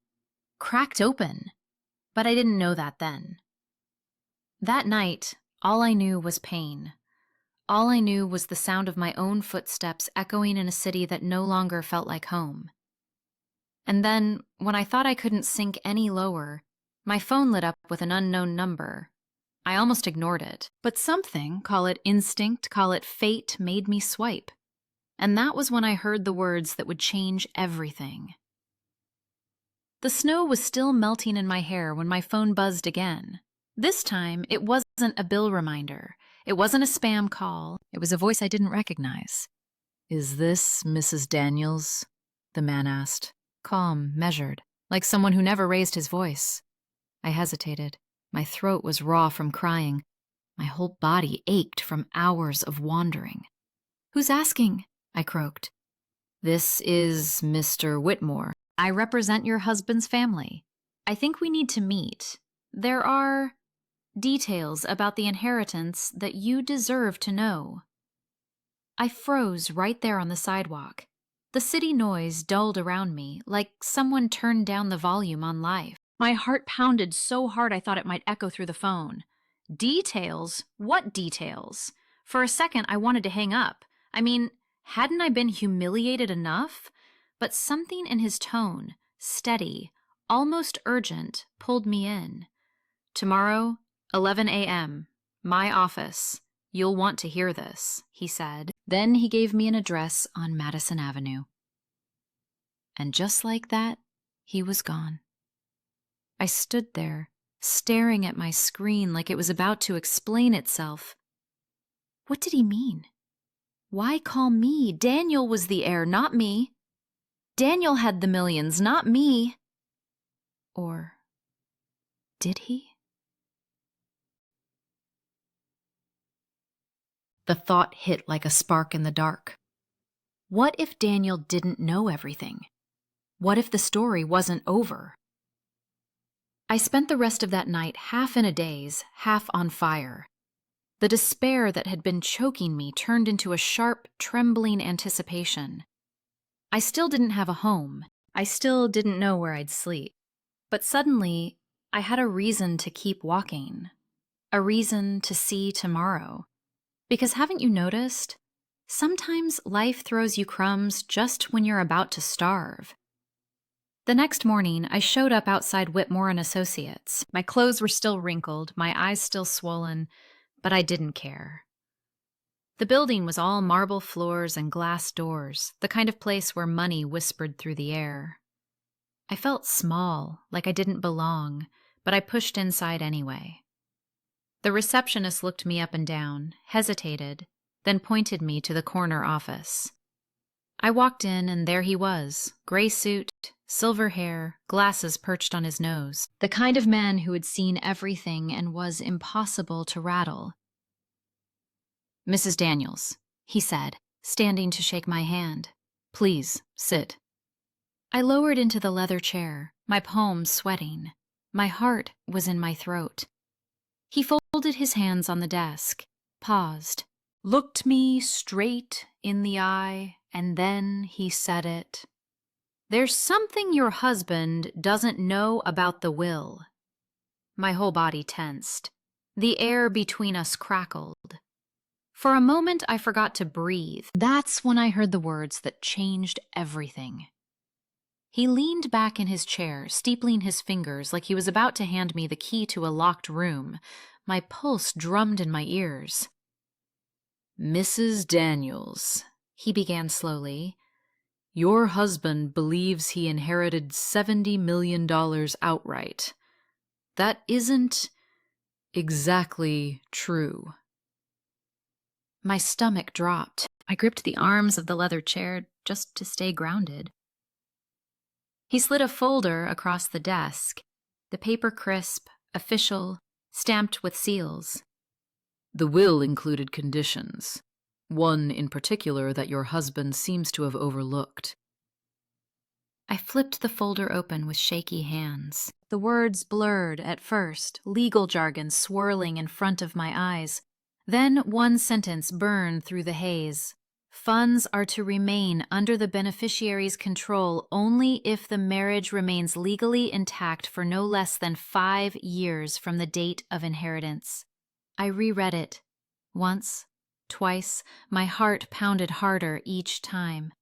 cracked open, but I didn't know that then. That night, all I knew was pain. All I knew was the sound of my own footsteps echoing in a city that no longer felt like home. And then, when I thought I couldn't sink any lower, my phone lit up with an unknown number. I almost ignored it, but something, call it instinct, call it fate, made me swipe. And that was when I heard the words that would change everything. The snow was still melting in my hair when my phone buzzed again. This time, it wasn't a bill reminder. It wasn't a spam call. It was a voice I didn't recognize. "Is this Mrs. Daniels?" the man asked. Calm, measured, like someone who never raised his voice. I hesitated. My throat was raw from crying. My whole body ached from hours of wandering. "Who's asking?" I croaked. "This is Mr. Whitmore. I represent your husband's family. I think we need to meet. There are details about the inheritance that you deserve to know." I froze right there on the sidewalk. The city noise dulled around me, like someone turned down the volume on live. My heart pounded so hard I thought it might echo through the phone. Details? What details? For a second, I wanted to hang up. I mean, hadn't I been humiliated enough? But something in his tone, steady, almost urgent, pulled me in. Tomorrow, 11 a.m., my office. You'll want to hear this, he said. Then he gave me an address on Madison Avenue. And just like that, he was gone. I stood there, staring at my screen like it was about to explain itself. What did he mean? Why call me? Daniel was the heir, not me. Daniel had the millions, not me. Or did he? The thought hit like a spark in the dark. What if Daniel didn't know everything? What if the story wasn't over? I spent the rest of that night half in a daze, half on fire. The despair that had been choking me turned into a sharp, trembling anticipation. I still didn't have a home. I still didn't know where I'd sleep. But suddenly, I had a reason to keep walking. A reason to see tomorrow. Because haven't you noticed? Sometimes life throws you crumbs just when you're about to starve. The next morning, I showed up outside Whitmore and Associates. My clothes were still wrinkled, my eyes still swollen, but I didn't care. The building was all marble floors and glass doors, the kind of place where money whispered through the air. I felt small, like I didn't belong, but I pushed inside anyway. The receptionist looked me up and down, hesitated, then pointed me to the corner office. I walked in, and there he was, gray suit, silver hair, glasses perched on his nose, the kind of man who had seen everything and was impossible to rattle. "Mrs. Daniels," he said, standing to shake my hand. "Please, sit." I lowered into the leather chair, my palms sweating. My heart was in my throat. He folded his hands on the desk, paused, looked me straight in the eye, and then he said it. "There's something your husband doesn't know about the will." My whole body tensed. The air between us crackled. For a moment, I forgot to breathe. That's when I heard the words that changed everything. He leaned back in his chair, steepling his fingers like he was about to hand me the key to a locked room. My pulse drummed in my ears. "Mrs. Daniels," he began slowly, "your husband believes he inherited $70 million outright. That isn't exactly true." My stomach dropped. I gripped the arms of the leather chair just to stay grounded. He slid a folder across the desk, the paper crisp, official, stamped with seals. "The will included conditions, one in particular that your husband seems to have overlooked." I flipped the folder open with shaky hands. The words blurred at first, legal jargon swirling in front of my eyes. Then one sentence burned through the haze. "Funds are to remain under the beneficiary's control only if the marriage remains legally intact for no less than 5 years from the date of inheritance." I reread it. Once, twice, my heart pounded harder each time.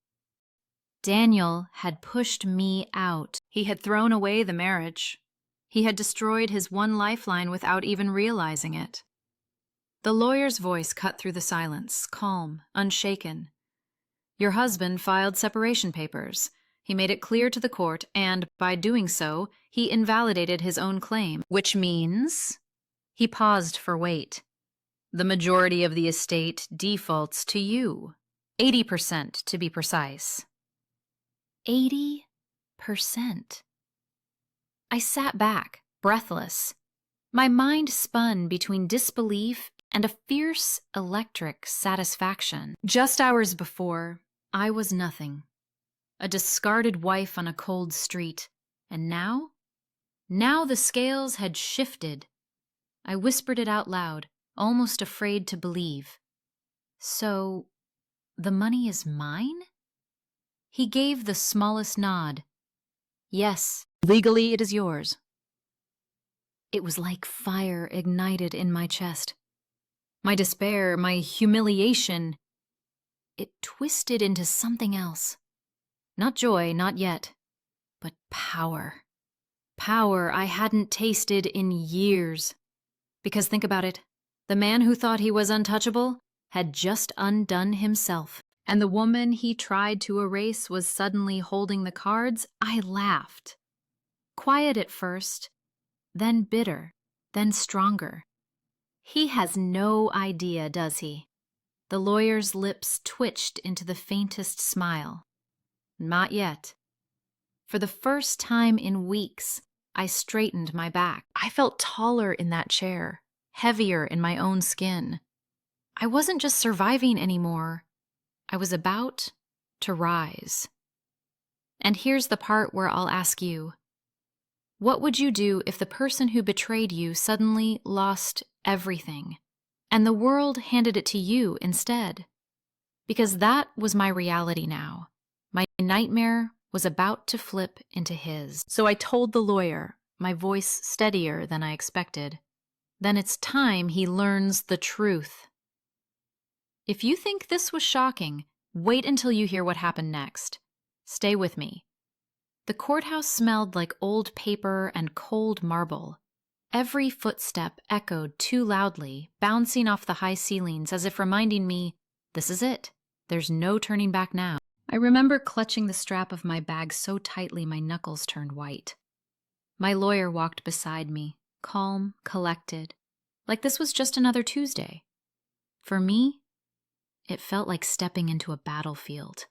Daniel had pushed me out. He had thrown away the marriage. He had destroyed his one lifeline without even realizing it. The lawyer's voice cut through the silence, calm, unshaken. "Your husband filed separation papers. He made it clear to the court, and, by doing so, he invalidated his own claim, which means—" He paused for weight. "The majority of the estate defaults to you. 80% to be precise." 80%. I sat back, breathless. My mind spun between disbelief and a fierce, electric satisfaction. Just hours before, I was nothing. A discarded wife on a cold street. And now? Now the scales had shifted. I whispered it out loud, almost afraid to believe. "So, the money is mine?" He gave the smallest nod. Yes, legally it is yours. It was like fire ignited in my chest. My despair, my humiliation, it twisted into something else. Not joy, not yet, but power. Power I hadn't tasted in years. Because think about it, the man who thought he was untouchable had just undone himself, and the woman he tried to erase was suddenly holding the cards. I laughed. Quiet at first, then bitter, then stronger. He has no idea, does he? The lawyer's lips twitched into the faintest smile. Not yet. For the first time in weeks, I straightened my back. I felt taller in that chair, heavier in my own skin. I wasn't just surviving anymore. I was about to rise. And here's the part where I'll ask you, what would you do if the person who betrayed you suddenly lost everything, and the world handed it to you instead? Because that was my reality now. My nightmare was about to flip into his. So I told the lawyer, my voice steadier than I expected, then it's time he learns the truth. If you think this was shocking, wait until you hear what happened next. Stay with me. The courthouse smelled like old paper and cold marble. Every footstep echoed too loudly, bouncing off the high ceilings as if reminding me, this is it. There's no turning back now. I remember clutching the strap of my bag so tightly my knuckles turned white. My lawyer walked beside me, calm, collected, like this was just another Tuesday. For me, it felt like stepping into a battlefield.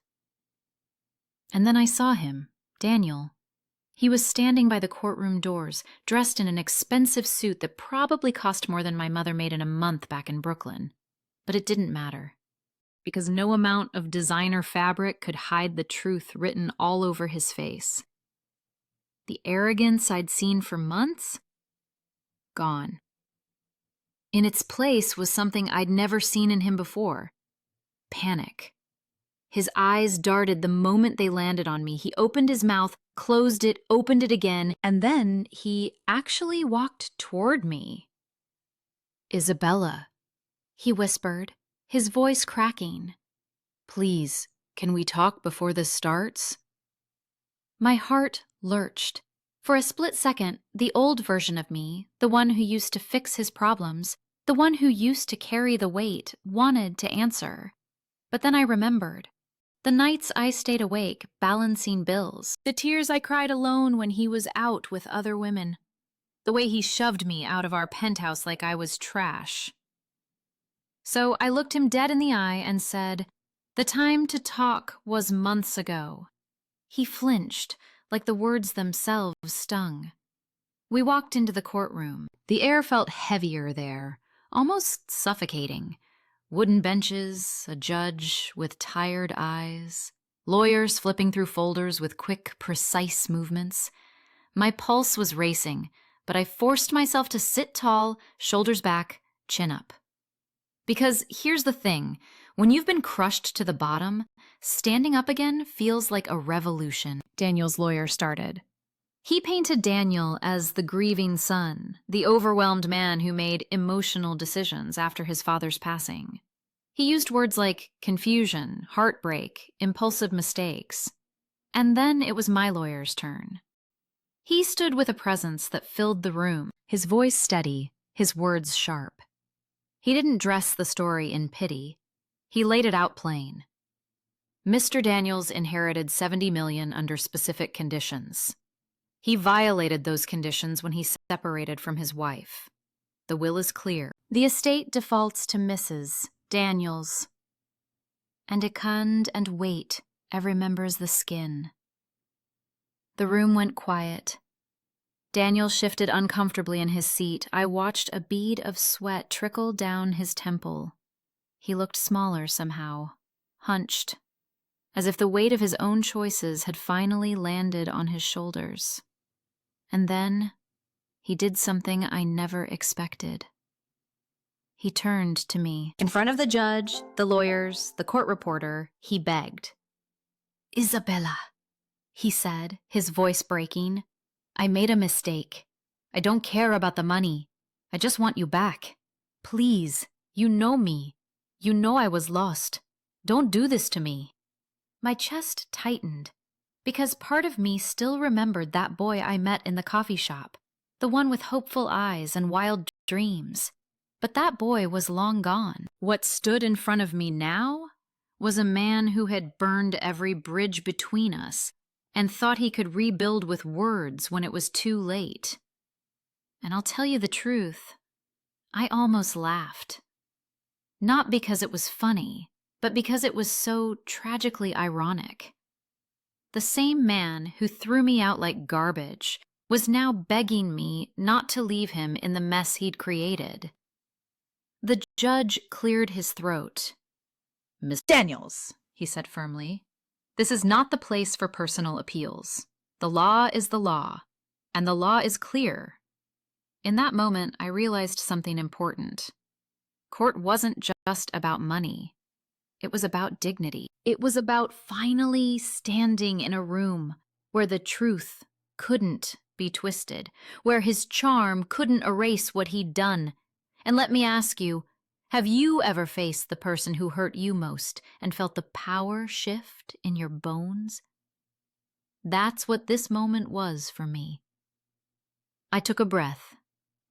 And then I saw him, Daniel. He was standing by the courtroom doors, dressed in an expensive suit that probably cost more than my mother made in a month back in Brooklyn. But it didn't matter, because no amount of designer fabric could hide the truth written all over his face. The arrogance I'd seen for months? Gone. In its place was something I'd never seen in him before. Panic. His eyes darted the moment they landed on me. He opened his mouth, closed it, opened it again, and then he actually walked toward me. Isabella, he whispered, his voice cracking. Please, can we talk before this starts? My heart lurched. For a split second, the old version of me, the one who used to fix his problems, the one who used to carry the weight, wanted to answer. But then I remembered. The nights I stayed awake, balancing bills. The tears I cried alone when he was out with other women. The way he shoved me out of our penthouse like I was trash. So I looked him dead in the eye and said, the time to talk was months ago. He flinched, like the words themselves stung. We walked into the courtroom. The air felt heavier there, almost suffocating. Wooden benches, a judge with tired eyes, lawyers flipping through folders with quick, precise movements. My pulse was racing, but I forced myself to sit tall, shoulders back, chin up. Because here's the thing, when you've been crushed to the bottom, standing up again feels like a revolution, Daniel's lawyer started. He painted Daniel as the grieving son, the overwhelmed man who made emotional decisions after his father's passing. He used words like confusion, heartbreak, impulsive mistakes. And then it was my lawyer's turn. He stood with a presence that filled the room, his voice steady, his words sharp. He didn't dress the story in pity. He laid it out plain. Mr. Daniels inherited $70 million under specific conditions. He violated those conditions when he separated from his wife. The will is clear. The estate defaults to Mrs. Daniels. And Ikund and weight ever remembers the skin. The room went quiet. Daniel shifted uncomfortably in his seat. I watched a bead of sweat trickle down his temple. He looked smaller somehow, hunched, as if the weight of his own choices had finally landed on his shoulders. And then he did something I never expected. He turned to me. In front of the judge, the lawyers, the court reporter, he begged. Isabella, he said, his voice breaking. I made a mistake. I don't care about the money. I just want you back. Please, you know me. You know I was lost. Don't do this to me. My chest tightened, because part of me still remembered that boy I met in the coffee shop, the one with hopeful eyes and wild dreams. But that boy was long gone. What stood in front of me now was a man who had burned every bridge between us and thought he could rebuild with words when it was too late. And I'll tell you the truth, I almost laughed. Not because it was funny, but because it was so tragically ironic. The same man who threw me out like garbage was now begging me not to leave him in the mess he'd created. The judge cleared his throat. Miss Daniels, he said firmly, this is not the place for personal appeals. The law is the law, and the law is clear. In that moment, I realized something important. Court wasn't just about money. It was about dignity. It was about finally standing in a room where the truth couldn't be twisted, where his charm couldn't erase what he'd done. And let me ask you, have you ever faced the person who hurt you most and felt the power shift in your bones? That's what this moment was for me. I took a breath,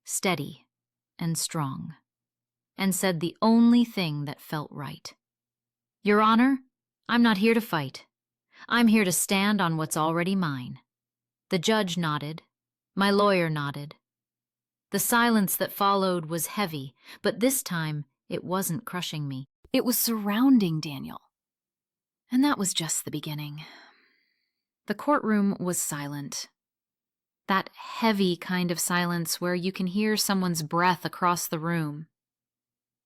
steady and strong, and said the only thing that felt right. Your Honor, I'm not here to fight. I'm here to stand on what's already mine. The judge nodded. My lawyer nodded. The silence that followed was heavy, but this time it wasn't crushing me. It was surrounding Daniel. And that was just the beginning. The courtroom was silent. That heavy kind of silence where you can hear someone's breath across the room.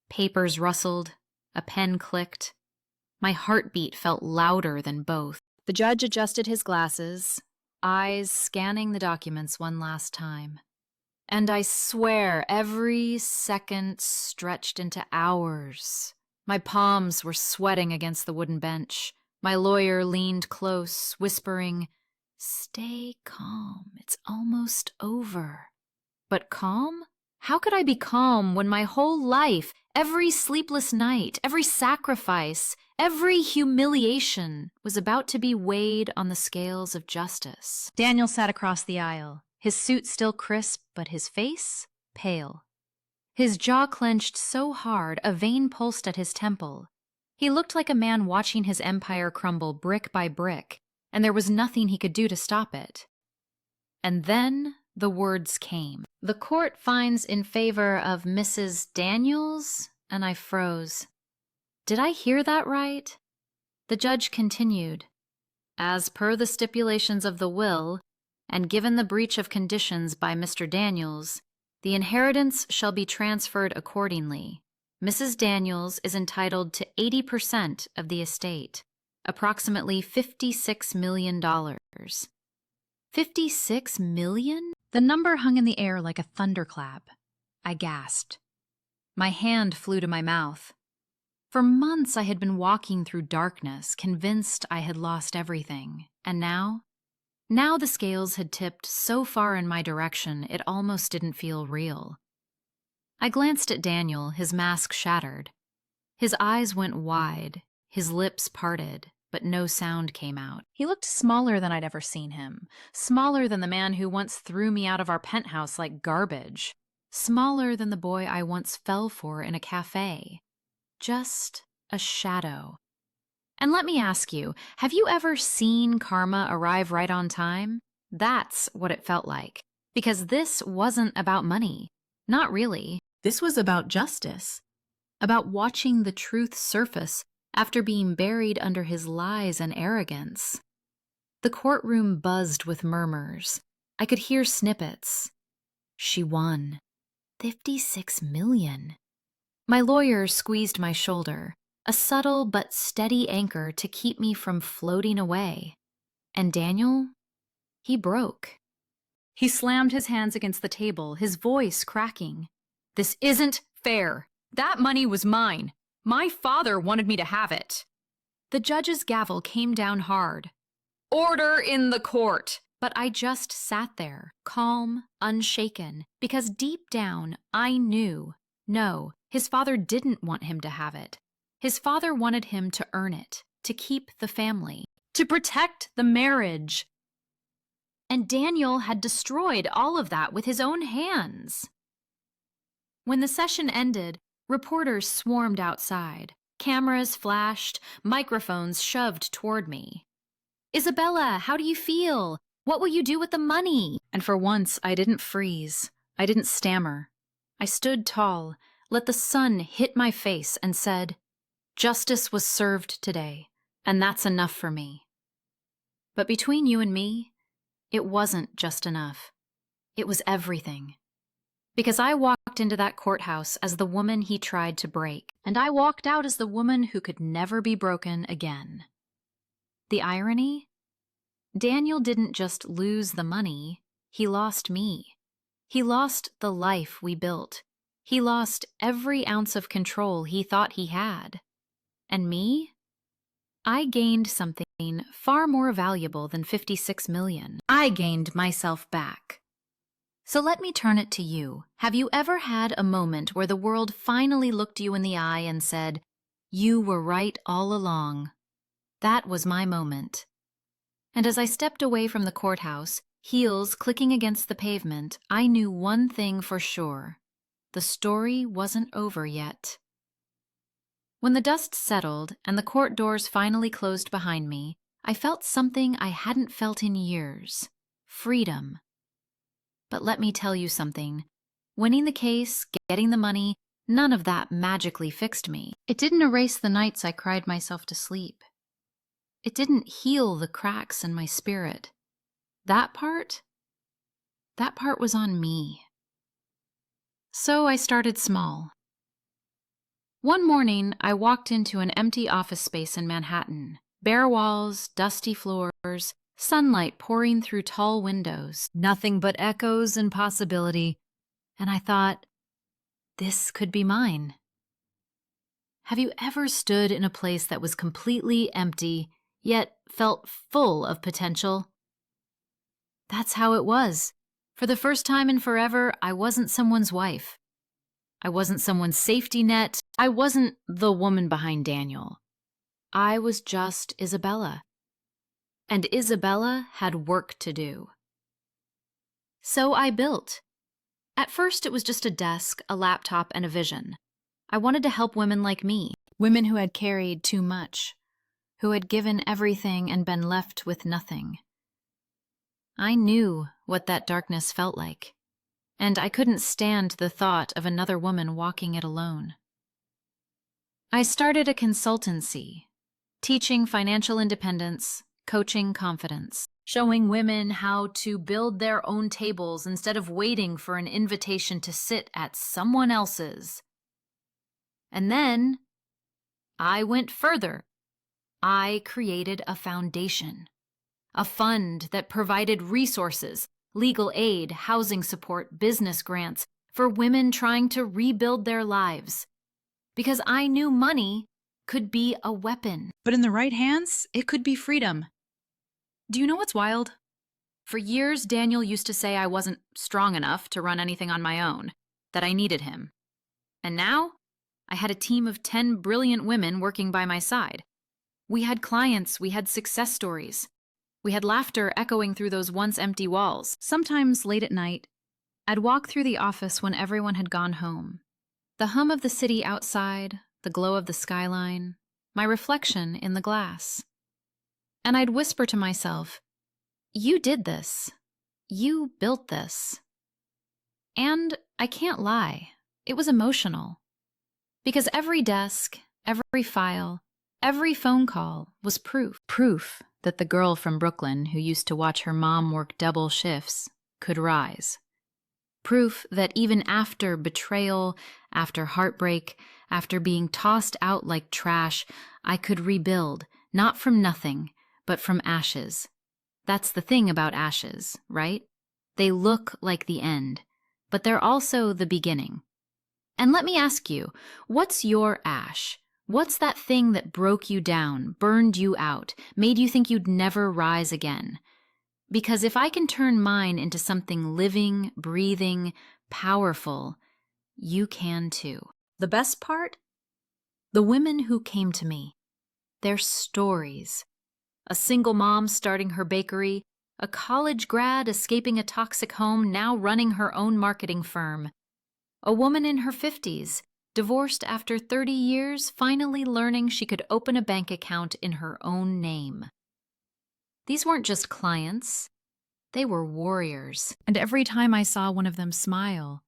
Papers rustled, a pen clicked. My heartbeat felt louder than both. The judge adjusted his glasses, eyes scanning the documents one last time. And I swear every second stretched into hours. My palms were sweating against the wooden bench. My lawyer leaned close, whispering, "Stay calm, it's almost over." But calm? How could I be calm when my whole life, every sleepless night, every sacrifice, every humiliation was about to be weighed on the scales of justice? Daniel sat across the aisle, his suit still crisp, but his face pale. His jaw clenched so hard a vein pulsed at his temple. He looked like a man watching his empire crumble brick by brick, and there was nothing he could do to stop it. And then the words came. The court finds in favor of Mrs. Daniels, and I froze. Did I hear that right? The judge continued. As per the stipulations of the will, and given the breach of conditions by Mr. Daniels, the inheritance shall be transferred accordingly. Mrs. Daniels is entitled to 80% of the estate, approximately $56 million. $56 million? The number hung in the air like a thunderclap. I gasped. My hand flew to my mouth. For months I had been walking through darkness, convinced I had lost everything. And now? Now the scales had tipped so far in my direction it almost didn't feel real. I glanced at Daniel, his mask shattered. His eyes went wide, his lips parted, but no sound came out. He looked smaller than I'd ever seen him, smaller than the man who once threw me out of our penthouse like garbage, smaller than the boy I once fell for in a cafe. Just a shadow. And let me ask you, have you ever seen karma arrive right on time? That's what it felt like. Because this wasn't about money. Not really. This was about justice. About watching the truth surface after being buried under his lies and arrogance. The courtroom buzzed with murmurs. I could hear snippets. She won. 56 million. My lawyer squeezed my shoulder, a subtle but steady anchor to keep me from floating away. And Daniel? He broke. He slammed his hands against the table, his voice cracking. This isn't fair. That money was mine. My father wanted me to have it. The judge's gavel came down hard. "Order in the court!" But I just sat there, calm, unshaken, because deep down I knew, no, his father didn't want him to have it. His father wanted him to earn it, to keep the family, to protect the marriage. And Daniel had destroyed all of that with his own hands. When the session ended, reporters swarmed outside. Cameras flashed, microphones shoved toward me. "Isabella, how do you feel? What will you do with the money?" And for once, I didn't freeze. I didn't stammer. I stood tall, let the sun hit my face, and said, "Justice was served today, and that's enough for me." But between you and me, it wasn't just enough. It was everything. Because I walked into that courthouse as the woman he tried to break, and I walked out as the woman who could never be broken again. The irony? Daniel didn't just lose the money, he lost me. He lost the life we built. He lost every ounce of control he thought he had. And me? I gained something far more valuable than 56 million. I gained myself back. So let me turn it to you. Have you ever had a moment where the world finally looked you in the eye and said, "You were right all along"? That was my moment. And as I stepped away from the courthouse, heels clicking against the pavement, I knew one thing for sure. The story wasn't over yet. When the dust settled and the court doors finally closed behind me, I felt something I hadn't felt in years: freedom. But let me tell you something. Winning the case, getting the money, none of that magically fixed me. It didn't erase the nights I cried myself to sleep. It didn't heal the cracks in my spirit. That part was on me. So I started small. One morning, I walked into an empty office space in Manhattan. Bare walls, dusty floors, sunlight pouring through tall windows, nothing but echoes and possibility. And I thought, this could be mine. Have you ever stood in a place that was completely empty, yet felt full of potential? That's how it was. For the first time in forever, I wasn't someone's wife. I wasn't someone's safety net. I wasn't the woman behind Daniel. I was just Isabella. And Isabella had work to do. So I built. At first, it was just a desk, a laptop, and a vision. I wanted to help women like me, women who had carried too much, who had given everything and been left with nothing. I knew what that darkness felt like, and I couldn't stand the thought of another woman walking it alone. I started a consultancy, teaching financial independence, coaching confidence, showing women how to build their own tables instead of waiting for an invitation to sit at someone else's. And then I went further. I created a foundation, a fund that provided resources, legal aid, housing support, business grants for women trying to rebuild their lives. Because I knew money could be a weapon. But in the right hands, it could be freedom. Do you know what's wild? For years, Daniel used to say I wasn't strong enough to run anything on my own, that I needed him. And now, I had a team of 10 brilliant women working by my side. We had clients, we had success stories. We had laughter echoing through those once empty walls. Sometimes late at night, I'd walk through the office when everyone had gone home. The hum of the city outside, the glow of the skyline, my reflection in the glass. And I'd whisper to myself, "You did this. You built this." And I can't lie, it was emotional. Because every desk, every file, every phone call was proof. Proof that the girl from Brooklyn who used to watch her mom work double shifts could rise. Proof that even after betrayal, after heartbreak, after being tossed out like trash, I could rebuild, not from nothing, but from ashes. That's the thing about ashes, right? They look like the end, but they're also the beginning. And let me ask you, what's your ash? What's that thing that broke you down, burned you out, made you think you'd never rise again? Because if I can turn mine into something living, breathing, powerful, you can too. The best part? The women who came to me. Their stories. A single mom starting her bakery, a college grad escaping a toxic home, now running her own marketing firm. A woman in her 50s, divorced after 30 years, finally learning she could open a bank account in her own name. These weren't just clients. They were warriors. And every time I saw one of them smile,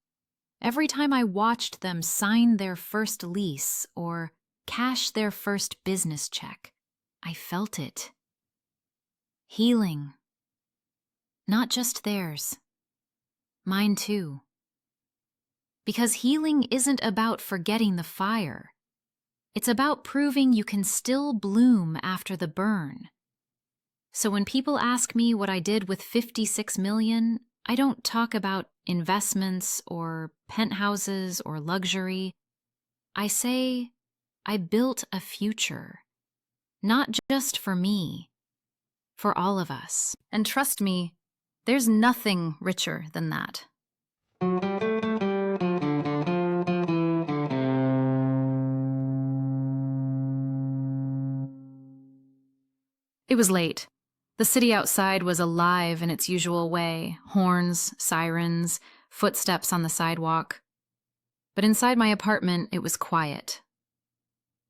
every time I watched them sign their first lease or cash their first business check, I felt it. Healing. Not just theirs. Mine too. Because healing isn't about forgetting the fire. It's about proving you can still bloom after the burn. So when people ask me what I did with 56 million, I don't talk about investments or penthouses or luxury. I say I built a future. Not just for me, for all of us. And trust me, there's nothing richer than that. It was late. The city outside was alive in its usual way, horns, sirens, footsteps on the sidewalk. But inside my apartment, it was quiet.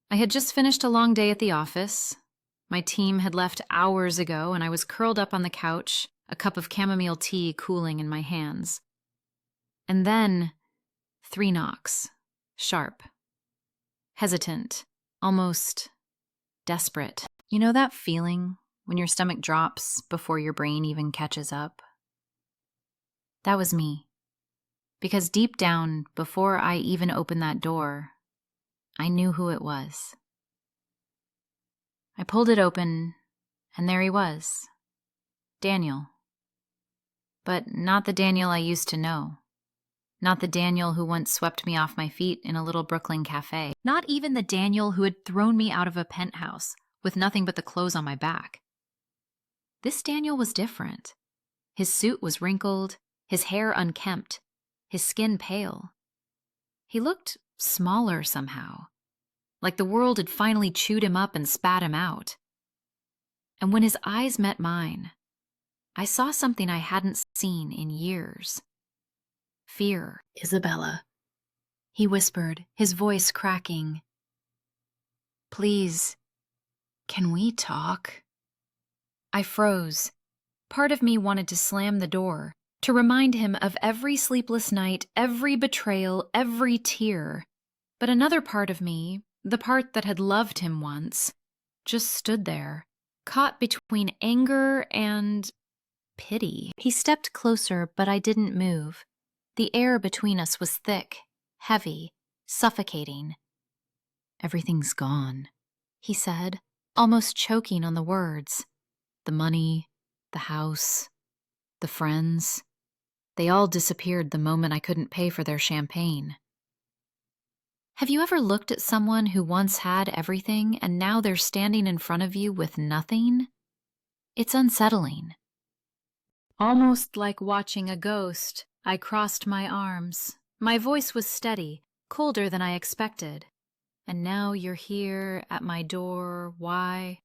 I had just finished a long day at the office. My team had left hours ago, and I was curled up on the couch, a cup of chamomile tea cooling in my hands. And then, 3 knocks, sharp, hesitant, almost desperate. You know that feeling when your stomach drops before your brain even catches up? That was me. Because deep down, before I even opened that door, I knew who it was. I pulled it open, and there he was. Daniel. But not the Daniel I used to know. Not the Daniel who once swept me off my feet in a little Brooklyn cafe. Not even the Daniel who had thrown me out of a penthouse with nothing but the clothes on my back. This Daniel was different. His suit was wrinkled, his hair unkempt, his skin pale. He looked smaller somehow, like the world had finally chewed him up and spat him out. And when his eyes met mine, I saw something I hadn't seen in years. Fear. Isabella, he whispered, his voice cracking. Please, can we talk? I froze. Part of me wanted to slam the door, to remind him of every sleepless night, every betrayal, every tear. But another part of me, the part that had loved him once, just stood there, caught between anger and pity. He stepped closer, but I didn't move. The air between us was thick, heavy, suffocating. Everything's gone, he said, almost choking on the words. The money, the house, the friends. They all disappeared the moment I couldn't pay for their champagne. Have you ever looked at someone who once had everything and now they're standing in front of you with nothing? It's unsettling. Almost like watching a ghost, I crossed my arms. My voice was steady, colder than I expected. And now you're here at my door. Why?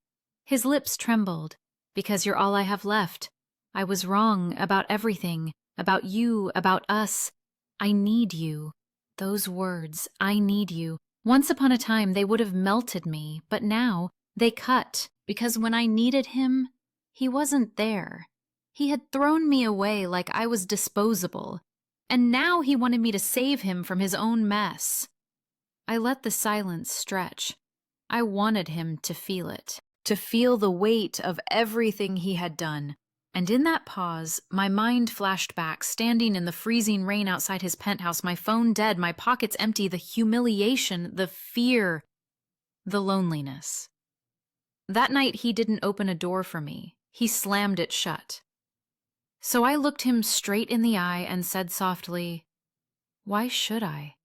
His lips trembled. Because you're all I have left. I was wrong about everything, about you, about us. I need you. Those words, I need you. Once upon a time, they would have melted me, but now they cut. Because when I needed him, he wasn't there. He had thrown me away like I was disposable. And now he wanted me to save him from his own mess. I let the silence stretch. I wanted him to feel it. To feel the weight of everything he had done. And in that pause, my mind flashed back, standing in the freezing rain outside his penthouse, my phone dead, my pockets empty, the humiliation, the fear, the loneliness. That night, he didn't open a door for me. He slammed it shut. So I looked him straight in the eye and said softly, "Why should I?"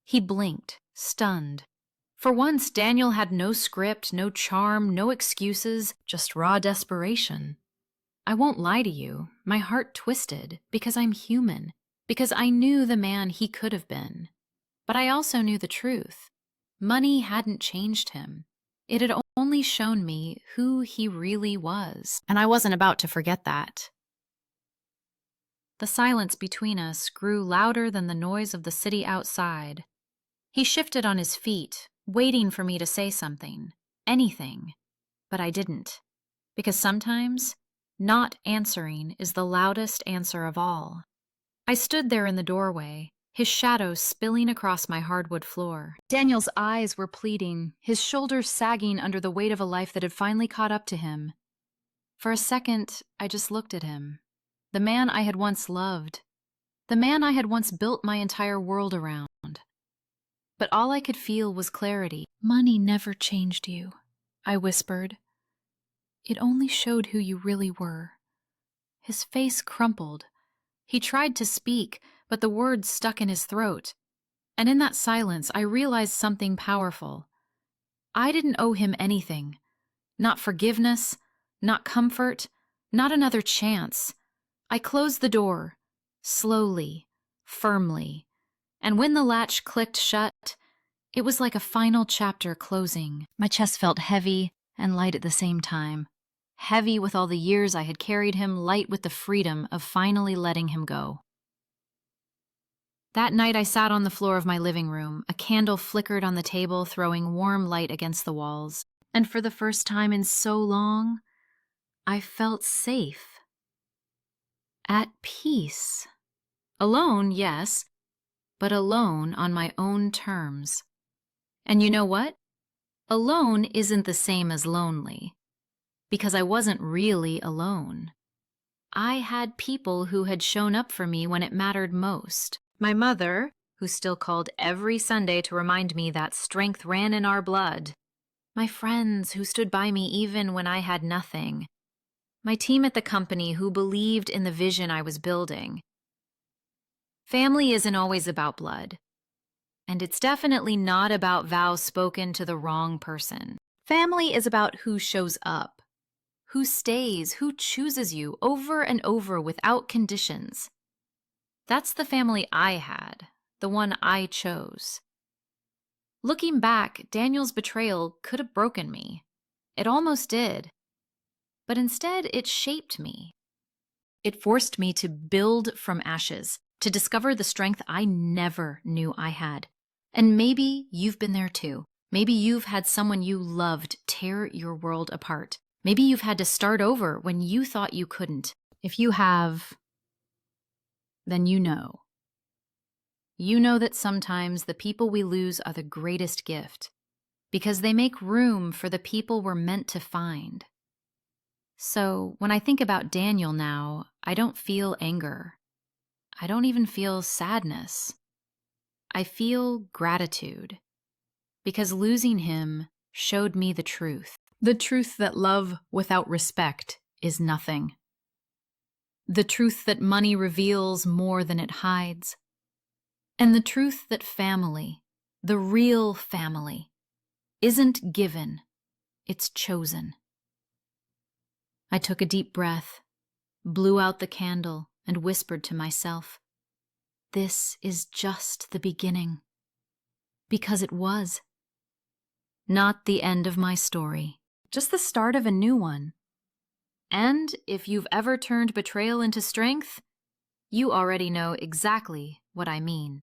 He blinked, stunned. For once, Daniel had no script, no charm, no excuses, just raw desperation. I won't lie to you, my heart twisted because I'm human, because I knew the man he could have been. But I also knew the truth. Money hadn't changed him. It had only shown me who he really was, and I wasn't about to forget that. The silence between us grew louder than the noise of the city outside. He shifted on his feet, waiting for me to say something, anything, but I didn't, because sometimes not answering is the loudest answer of all. I stood there in the doorway, his shadow spilling across my hardwood floor. Daniel's eyes were pleading, his shoulders sagging under the weight of a life that had finally caught up to him. For a second, I just looked at him. The man I had once loved. The man I had once built my entire world around. But all I could feel was clarity. "Money never changed you," I whispered. "It only showed who you really were." His face crumpled. He tried to speak, but the words stuck in his throat. And in that silence, I realized something powerful. I didn't owe him anything. Not forgiveness, not comfort, not another chance. I closed the door, slowly, firmly, and when the latch clicked shut, it was like a final chapter closing. My chest felt heavy and light at the same time. Heavy with all the years I had carried him, light with the freedom of finally letting him go. That night I sat on the floor of my living room, a candle flickered on the table, throwing warm light against the walls. And for the first time in so long, I felt safe. At peace. Alone, yes, but alone on my own terms. And you know what? Alone isn't the same as lonely, because I wasn't really alone. I had people who had shown up for me when it mattered most. My mother, who still called every Sunday to remind me that strength ran in our blood. My friends who stood by me even when I had nothing. My team at the company who believed in the vision I was building. Family isn't always about blood. And it's definitely not about vows spoken to the wrong person. Family is about who shows up, who stays, who chooses you over and over without conditions. That's the family I had, the one I chose. Looking back, Daniel's betrayal could have broken me. It almost did. But instead, it shaped me. It forced me to build from ashes, to discover the strength I never knew I had. And maybe you've been there too. Maybe you've had someone you loved tear your world apart. Maybe you've had to start over when you thought you couldn't. If you have, then you know. You know that sometimes the people we lose are the greatest gift, because they make room for the people we're meant to find. So when I think about Daniel now, I don't feel anger. I don't even feel sadness. I feel gratitude, because losing him showed me the truth. The truth that love without respect is nothing. The truth that money reveals more than it hides. And the truth that family, the real family, isn't given, it's chosen. I took a deep breath, blew out the candle, and whispered to myself, "This is just the beginning." Because it was. Not the end of my story, just the start of a new one. And if you've ever turned betrayal into strength, you already know exactly what I mean.